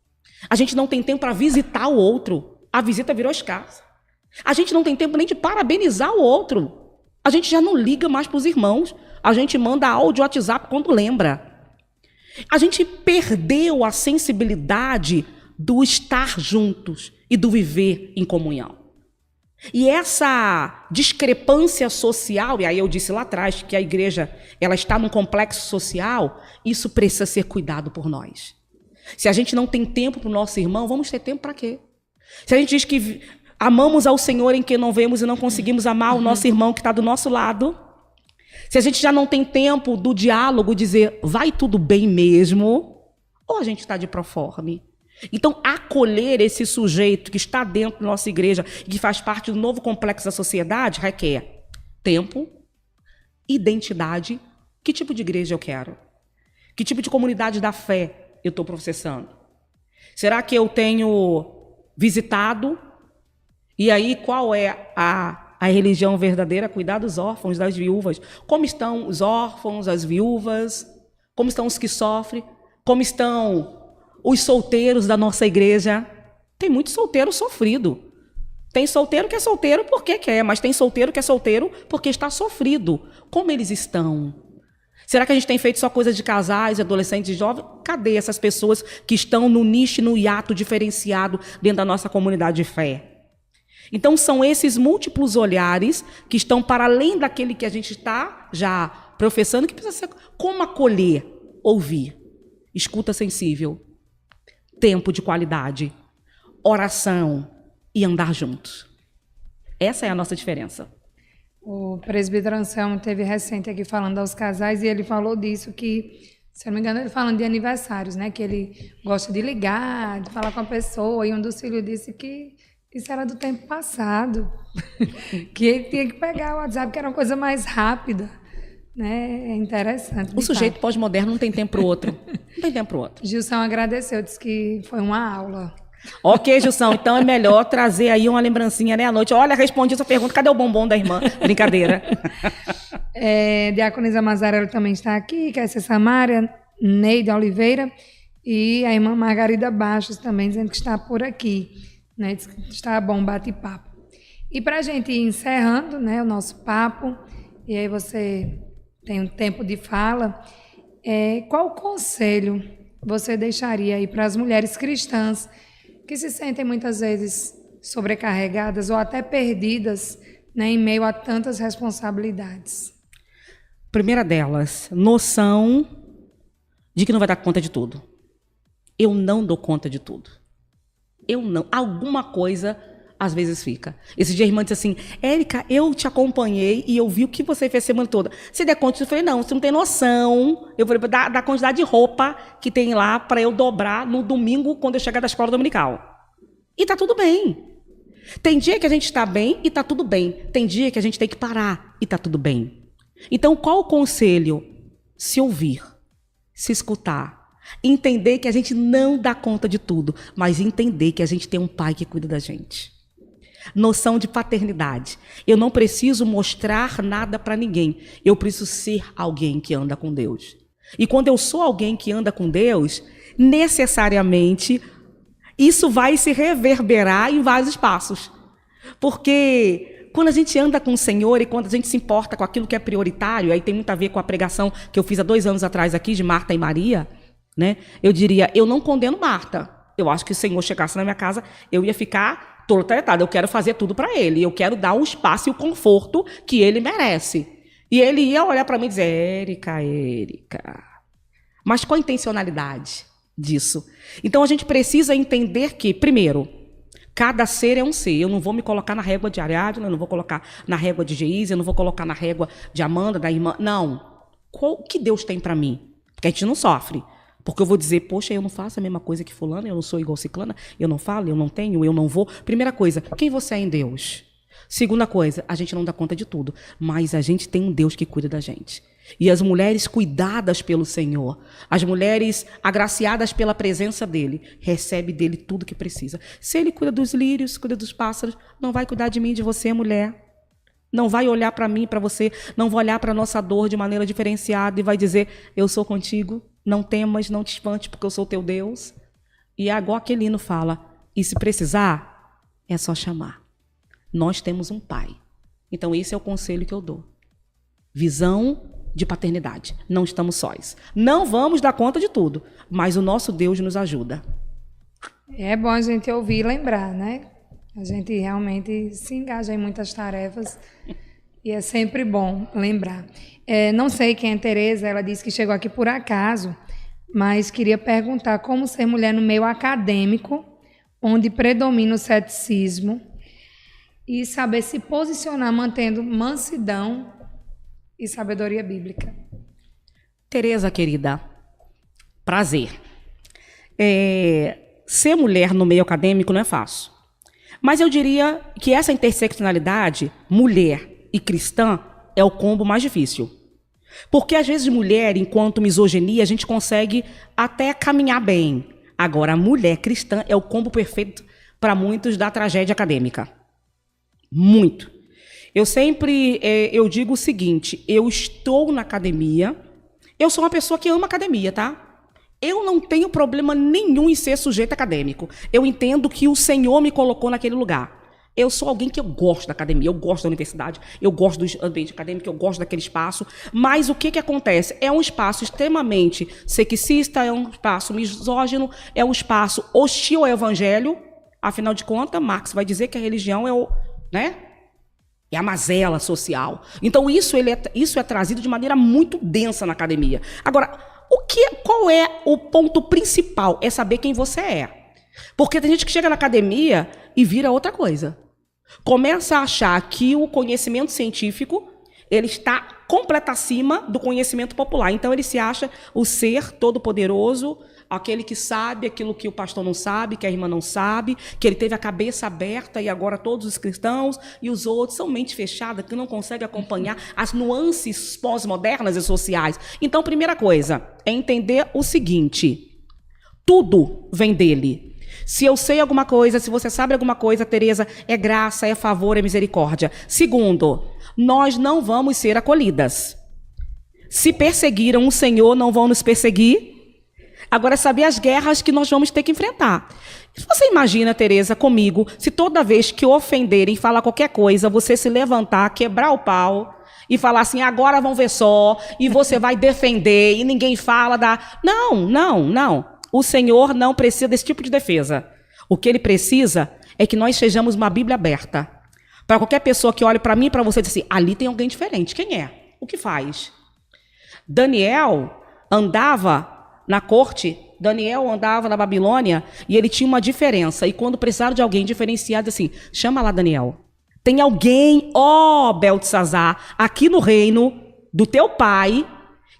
A gente não tem tempo para visitar o outro. A visita virou escassa. A gente não tem tempo nem de parabenizar o outro. A gente já não liga mais para os irmãos. A gente manda áudio WhatsApp quando lembra. A gente perdeu a sensibilidade do estar juntos e do viver em comunhão. E essa discrepância social, e aí eu disse lá atrás que a igreja ela está num complexo social, isso precisa ser cuidado por nós. Se a gente não tem tempo para o nosso irmão, vamos ter tempo para quê? Se a gente diz que amamos ao Senhor em que não vemos e não conseguimos amar o nosso irmão que está do nosso lado, se a gente já não tem tempo do diálogo, dizer vai tudo bem mesmo, ou a gente está de proforme. Então, acolher esse sujeito que está dentro da nossa igreja e que faz parte do novo complexo da sociedade requer tempo, identidade. Que tipo de igreja eu quero? Que tipo de comunidade da fé eu estou processando? Será que eu tenho visitado? E aí, qual é a religião verdadeira? Cuidar dos órfãos, das viúvas. Como estão os órfãos, as viúvas? Como estão os que sofrem? Como estão os solteiros da nossa igreja? Tem muito solteiro sofrido. Tem solteiro que é solteiro porque quer, mas tem solteiro que é solteiro porque está sofrido. Como eles estão? Será que a gente tem feito só coisa de casais, adolescentes e jovens? Cadê essas pessoas que estão no nicho, no hiato diferenciado dentro da nossa comunidade de fé? Então, são esses múltiplos olhares que estão para além daquele que a gente está já professando, que precisa ser como acolher, ouvir, escuta sensível, tempo de qualidade, oração e andar juntos. Essa é a nossa diferença. O presbítero Anselmo teve recente aqui falando aos casais e ele falou disso que, se eu não me engano, ele falando de aniversários, né? Que ele gosta de ligar, de falar com a pessoa, e um dos filhos disse que isso era do tempo passado, que ele tinha que pegar o WhatsApp, que era uma coisa mais rápida, né? É interessante. O sujeito pós-moderno não tem tempo para o outro. Não tem tempo para o outro. Gilson agradeceu, disse que foi uma aula. Ok, Gilson, então é melhor trazer aí uma lembrancinha, né, à noite. Olha, respondi essa pergunta, cadê o bombom da irmã? Brincadeira. Diaconisa Mazarello também está aqui, Kessia Samária, Neide Oliveira e a irmã Margarida Baixos também, dizendo que está por aqui, né? Diz que está bom bate-papo. E para a gente ir encerrando, né, o nosso papo, e aí você tem um tempo de fala, qual conselho você deixaria aí para as mulheres cristãs que se sentem muitas vezes sobrecarregadas ou até perdidas, né, em meio a tantas responsabilidades? Primeira delas, noção de que não vai dar conta de tudo. Eu não dou conta de tudo. Eu não. Alguma coisa às vezes fica. Esse dia a irmã disse assim, Érica, eu te acompanhei e eu vi o que você fez a semana toda. Você der conta? Eu falei, não, você não tem noção. Eu falei, da quantidade de roupa que tem lá para eu dobrar no domingo quando eu chegar da escola dominical. E tá tudo bem. Tem dia que a gente está bem e tá tudo bem. Tem dia que a gente tem que parar e tá tudo bem. Então, qual o conselho? Se ouvir, se escutar, entender que a gente não dá conta de tudo, mas entender que a gente tem um pai que cuida da gente. Noção de paternidade. Eu não preciso mostrar nada para ninguém. Eu preciso ser alguém que anda com Deus. E quando eu sou alguém que anda com Deus, necessariamente isso vai se reverberar em vários espaços. Porque quando a gente anda com o Senhor e quando a gente se importa com aquilo que é prioritário, aí tem muito a ver com a pregação que eu fiz há 2 anos atrás aqui, de Marta e Maria, né? Eu diria, eu não condeno Marta. Eu acho que se o Senhor chegasse na minha casa, eu ia ficar totalidade. Eu quero fazer tudo para ele. Eu quero dar o espaço e o conforto que ele merece. E ele ia olhar para mim e dizer, Érica. Mas qual a intencionalidade disso? Então a gente precisa entender que, primeiro, cada ser é um ser. Eu não vou me colocar na régua de Ariadna, eu não vou colocar na régua de Geise, eu não vou colocar na régua de Amanda, da irmã. Não. O que Deus tem para mim? Porque a gente não sofre. Porque eu vou dizer, poxa, eu não faço a mesma coisa que fulana, eu não sou igual ciclana, eu não falo, eu não tenho, eu não vou. Primeira coisa, quem você é em Deus? Segunda coisa, a gente não dá conta de tudo, mas a gente tem um Deus que cuida da gente. E as mulheres cuidadas pelo Senhor, as mulheres agraciadas pela presença dEle, recebem dEle tudo que precisa. Se Ele cuida dos lírios, cuida dos pássaros, não vai cuidar de mim e de você, mulher. Não vai olhar para mim, para você, não vai olhar para a nossa dor de maneira diferenciada e vai dizer, eu sou contigo. Não temas, não te espante, porque eu sou teu Deus. E agora aquele hino fala, e se precisar, é só chamar. Nós temos um pai. Então esse é o conselho que eu dou. Visão de paternidade. Não estamos sós. Não vamos dar conta de tudo, mas o nosso Deus nos ajuda. É bom a gente ouvir e lembrar, né? A gente realmente se engaja em muitas tarefas e é sempre bom lembrar. Não sei quem é Tereza, ela disse que chegou aqui por acaso, mas queria perguntar como ser mulher no meio acadêmico, onde predomina o ceticismo, e saber se posicionar mantendo mansidão e sabedoria bíblica. Tereza, querida, prazer. Ser mulher no meio acadêmico não é fácil. Mas eu diria que essa interseccionalidade, mulher e cristã, é o combo mais difícil. Porque, às vezes, mulher, enquanto misoginia, a gente consegue até caminhar bem. Agora, a mulher cristã é o combo perfeito para muitos da tragédia acadêmica. Muito. Eu digo o seguinte, eu estou na academia, eu sou uma pessoa que ama academia, tá? Eu não tenho problema nenhum em ser sujeito acadêmico. Eu entendo que o Senhor me colocou naquele lugar. Eu sou alguém que eu gosto da academia, eu gosto da universidade, eu gosto do ambiente acadêmico, eu gosto daquele espaço. Mas o que acontece? É um espaço extremamente sexista, é um espaço misógino, é um espaço hostil ao evangelho. Afinal de contas, Marx vai dizer que a religião é a mazela social. Então, isso é trazido de maneira muito densa na academia. Agora, qual é o ponto principal? É saber quem você é. Porque tem gente que chega na academia e vira outra coisa. Começa a achar que o conhecimento científico ele está completo acima do conhecimento popular. Então, ele se acha o ser todo-poderoso, aquele que sabe aquilo que o pastor não sabe, que a irmã não sabe, que ele teve a cabeça aberta e agora todos os cristãos e os outros são mente fechada, que não conseguem acompanhar as nuances pós-modernas e sociais. Então, primeira coisa é entender o seguinte, tudo vem dele. Se eu sei alguma coisa, se você sabe alguma coisa, Tereza, é graça, é favor, é misericórdia. Segundo, nós não vamos ser acolhidas. Se perseguiram o Senhor, não vão nos perseguir. Agora, saber as guerras que nós vamos ter que enfrentar. Você imagina, Tereza, comigo, se toda vez que ofenderem, falar qualquer coisa, você se levantar, quebrar o pau e falar assim, agora vão ver só, e você vai defender, e ninguém fala da... Não. O Senhor não precisa desse tipo de defesa. O que Ele precisa é que nós sejamos uma Bíblia aberta. Para qualquer pessoa que olhe para mim e para você, diz assim, ali tem alguém diferente. Quem é? O que faz? Daniel andava na corte, Daniel andava na Babilônia e ele tinha uma diferença. E quando precisaram de alguém diferenciado, assim, chama lá Daniel. Tem alguém, Beltesazar, aqui no reino do teu pai,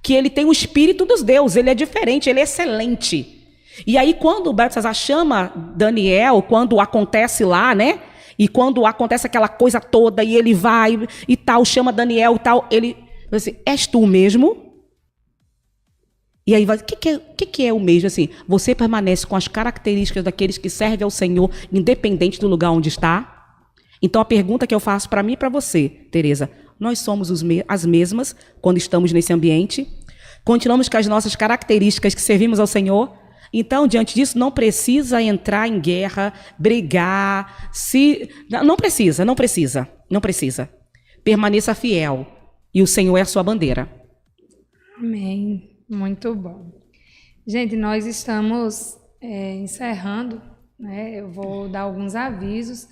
que ele tem o espírito dos deuses, ele é diferente, ele é excelente. E aí quando o Beltesazar chama Daniel, quando acontece lá, né? E quando acontece aquela coisa toda e ele vai e tal, chama Daniel e tal, ele diz assim, és tu mesmo? E aí vai, o que é o mesmo? Assim, você permanece com as características daqueles que servem ao Senhor, independente do lugar onde está? Então a pergunta que eu faço para mim e para você, Tereza, nós somos as mesmas quando estamos nesse ambiente? Continuamos com as nossas características que servimos ao Senhor? Então, diante disso, não precisa entrar em guerra, brigar, não precisa. Permaneça fiel e o Senhor é a sua bandeira. Amém. Muito bom. Gente, nós estamos encerrando, né? Eu vou dar alguns avisos.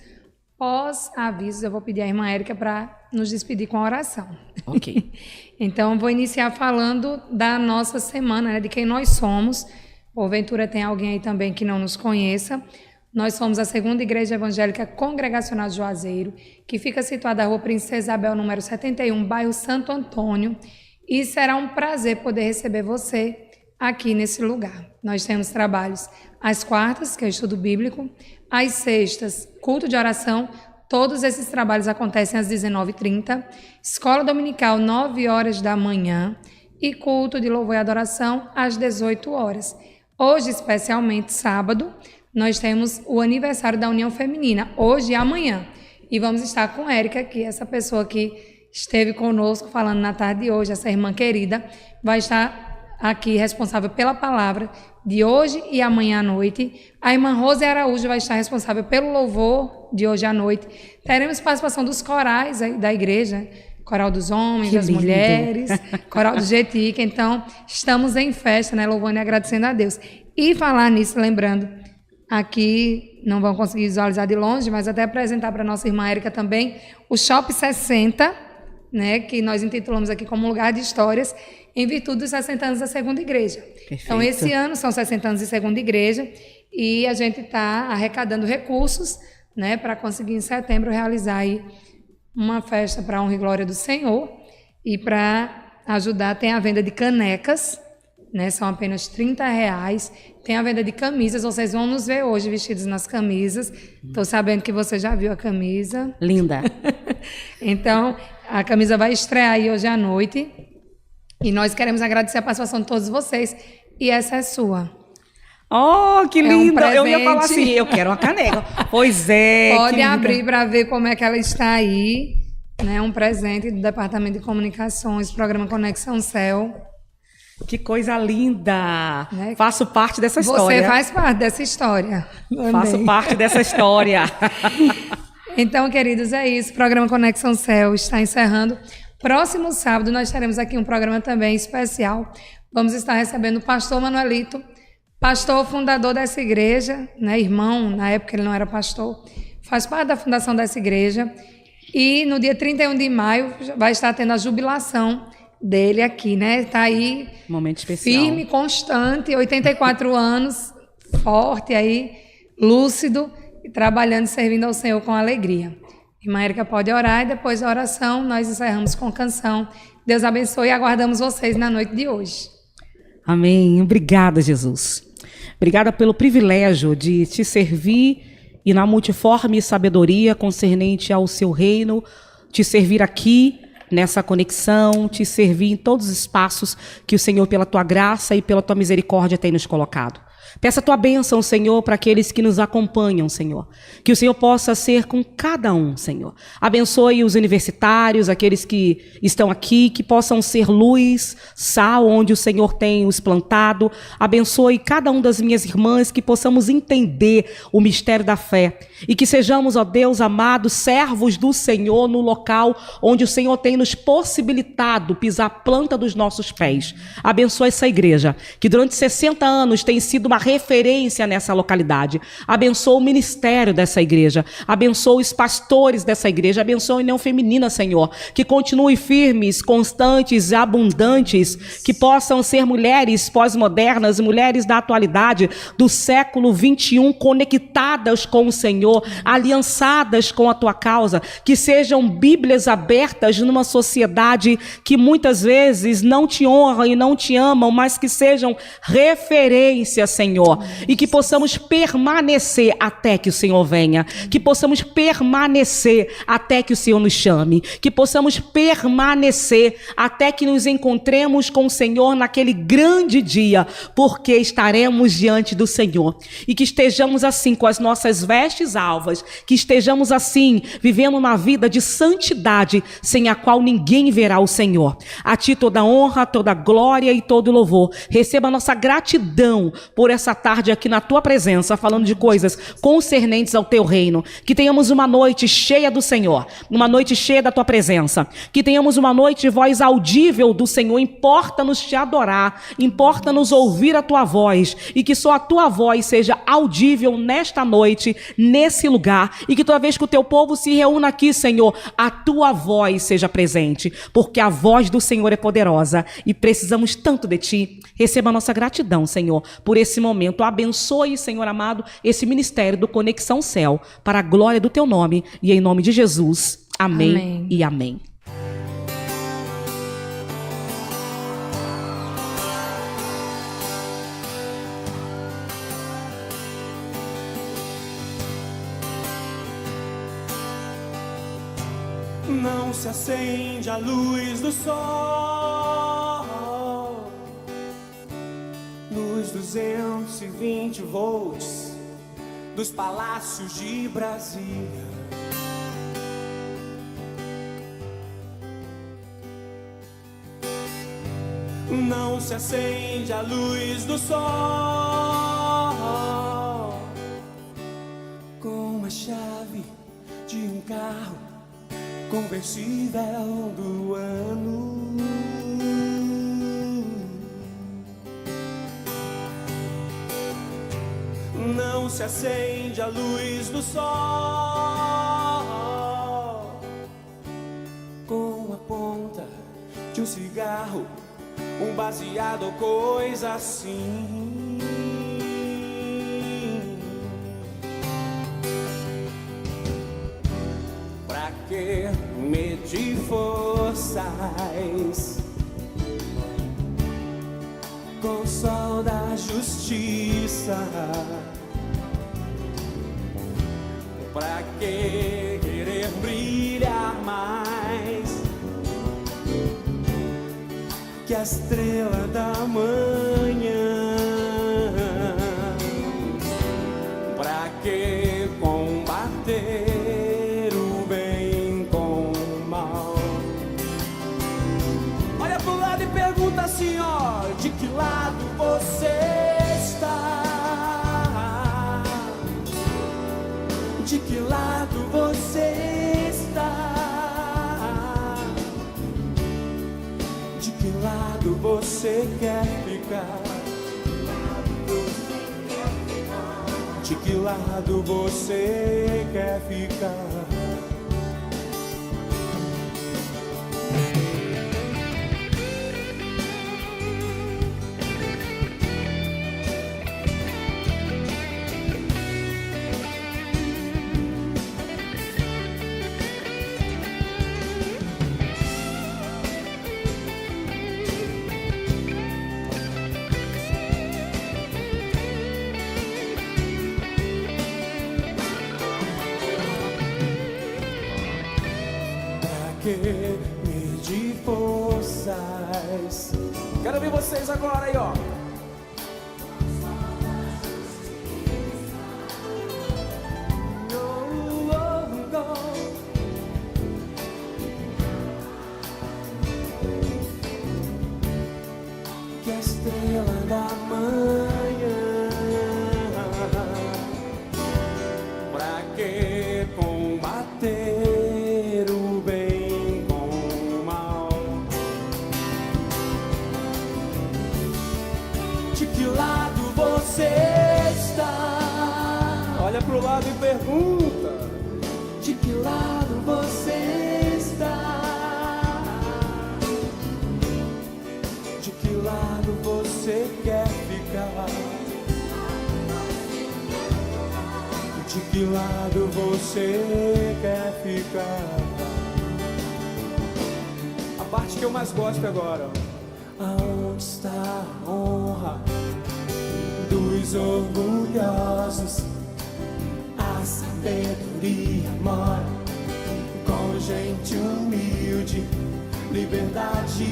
Pós-avisos, eu vou pedir à irmã Érica para nos despedir com a oração. Ok. Então, vou iniciar falando da nossa semana, né? De quem nós somos. Porventura tem alguém aí também que não nos conheça. Nós somos a segunda Igreja Evangélica Congregacional de Juazeiro, que fica situada na Rua Princesa Isabel, número 71, bairro Santo Antônio. E será um prazer poder receber você aqui nesse lugar. Nós temos trabalhos às quartas, que é o estudo bíblico, às sextas, culto de oração. Todos esses trabalhos acontecem às 19h30. Escola dominical, 9 horas da manhã. E culto de louvor e adoração às 18 horas. Hoje, especialmente sábado, nós temos o aniversário da União Feminina, hoje e amanhã. E vamos estar com Érica, que é essa pessoa que esteve conosco falando na tarde de hoje, essa irmã querida, vai estar aqui responsável pela palavra de hoje e amanhã à noite. A irmã Rose Araújo vai estar responsável pelo louvor de hoje à noite. Teremos participação dos corais da igreja, Coral dos Homens, que das lindo. Mulheres, Coral do Jetica. Então, estamos em festa, né, louvando e agradecendo a Deus. E falar nisso, lembrando, aqui não vão conseguir visualizar de longe, mas até apresentar para a nossa irmã Érica também o Shop 60, né, que nós intitulamos aqui como lugar de histórias, em virtude dos 60 anos da Segunda Igreja. Perfeito. Então, esse ano são 60 anos de Segunda Igreja e a gente está arrecadando recursos, né, para conseguir em setembro realizar aí uma festa para a honra e glória do Senhor e para ajudar. Tem a venda de canecas, né, são apenas R$30. Tem a venda de camisas, vocês vão nos ver hoje vestidos nas camisas. Estou sabendo que você já viu a camisa. Linda. Então, a camisa vai estrear aí hoje à noite. E nós queremos agradecer a participação de todos vocês. E essa é sua. Oh, que linda! Um eu ia falar assim, eu quero uma caneca. Pois é. Pode abrir para ver como é que ela está aí. Né? Um presente do Departamento de Comunicações, programa Conexão Céu. Que coisa linda! Né? Faço parte dessa história. Você faz parte dessa história. Faço parte dessa história. Então, queridos, é isso. O programa Conexão Céu está encerrando. Próximo sábado nós teremos aqui um programa também especial. Vamos estar recebendo o pastor Manuelito, pastor fundador dessa igreja, né? Irmão, na época ele não era pastor, faz parte da fundação dessa igreja. E no dia 31 de maio vai estar tendo a jubilação dele aqui, né? Está aí momento especial. Firme, constante, 84 anos, forte aí, lúcido, e trabalhando e servindo ao Senhor com alegria. Irmã Érica pode orar e depois da oração nós encerramos com canção. Deus abençoe e aguardamos vocês na noite de hoje. Amém. Obrigada, Jesus. Obrigada pelo privilégio de te servir e na multiforme sabedoria concernente ao seu reino, te servir aqui nessa conexão, te servir em todos os espaços que o Senhor, pela tua graça e pela tua misericórdia, tem nos colocado. Peça a tua bênção, Senhor, para aqueles que nos acompanham, Senhor. Que o Senhor possa ser com cada um, Senhor. Abençoe os universitários, aqueles que estão aqui, que possam ser luz, sal, onde o Senhor tem os plantado. Abençoe cada um das minhas irmãs, que possamos entender o mistério da fé. E que sejamos, ó Deus amado, servos do Senhor no local onde o Senhor tem nos possibilitado pisar a planta dos nossos pés. Abençoe essa igreja, que durante 60 anos tem sido uma referência nessa localidade. Abençoa o ministério dessa igreja. Abençoa os pastores dessa igreja. Abençoa a União Feminina, Senhor. Que continue firmes, constantes e abundantes. Que possam ser mulheres pós-modernas, mulheres da atualidade, do século 21, conectadas com o Senhor, aliançadas com a tua causa. Que sejam Bíblias abertas numa sociedade que muitas vezes não te honra e não te amam, mas que sejam referências, Senhor, e que possamos permanecer até que o Senhor venha, que possamos permanecer até que o Senhor nos chame, que possamos permanecer até que nos encontremos com o Senhor naquele grande dia, porque estaremos diante do Senhor, e que estejamos assim com as nossas vestes alvas, que estejamos assim vivendo uma vida de santidade, sem a qual ninguém verá o Senhor. A ti toda honra, toda glória e todo louvor. Receba a nossa gratidão por essa tarde aqui na tua presença, falando de coisas concernentes ao teu reino. Que tenhamos uma noite cheia do Senhor, uma noite cheia da tua presença. Que tenhamos uma noite de voz audível do Senhor. Importa-nos te adorar, importa-nos ouvir a tua voz, e que só a tua voz seja audível nesta noite, nesse lugar, e que toda vez que o teu povo se reúna aqui, Senhor, a tua voz seja presente, porque a voz do Senhor é poderosa e precisamos tanto de ti. Receba a nossa gratidão, Senhor, por esse momento. Abençoe, Senhor amado, esse ministério do Conexão Céu, para a glória do teu nome, e em nome de Jesus. Amém, amém. E amém. Não se acende a luz do sol nos 220 volts dos palácios de Brasília. Não se acende a luz do sol com a chave de um carro conversível do ano. não se acende a luz do sol. Com a ponta de um cigarro, um baseado ou coisa assim. Pra que medir forças com o sol da justiça? Pra que querer brilhar mais que a estrela da manhã? Pra que combater o bem com o mal? Olha pro lado e pergunta assim, ó: de que lado você está? De que lado você está? De que lado você quer ficar? De que lado você quer ficar? Medir forças. Quero ver vocês agora aí, ó. Que a estrela da manhã, pra que combater o bem com o mal? De que lado você está? Olha pro lado e pergunta: de que lado você está? De que lado você quer ficar? De que lado você quer ficar? A parte que eu mais gosto agora, ó. Aonde está a honra dos orgulhosos? A sabedoria mora com gente humilde. Liberdade,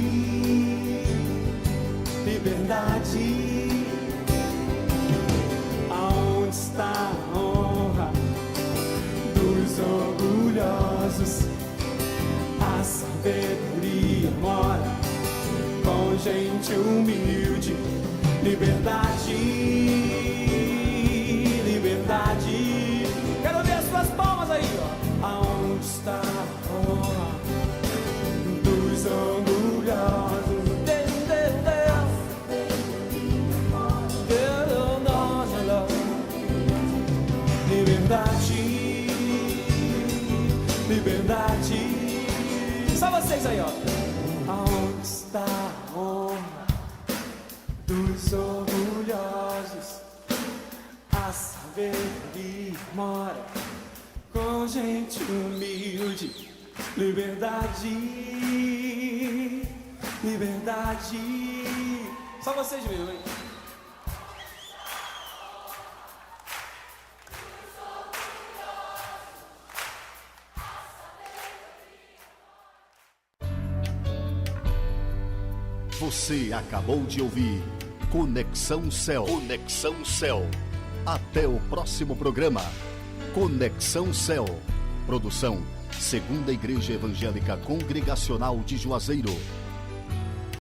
liberdade. Aonde está a honra dos orgulhosos? A sabedoria mora com gente humilde. Liberdade, liberdade. Quero ver as suas palmas aí, ó. Aonde está a honra dos orgulhosos? Liberdade, liberdade. Só vocês aí, ó. Aonde está a honra dos orgulhosos? A sabedoria mora com gente humilde. Liberdade, liberdade. Só vocês mesmo, hein? Você acabou de ouvir Conexão Céu. Conexão Céu. Até o próximo programa. Conexão Céu. Produção Segunda Igreja Evangélica Congregacional de Juazeiro.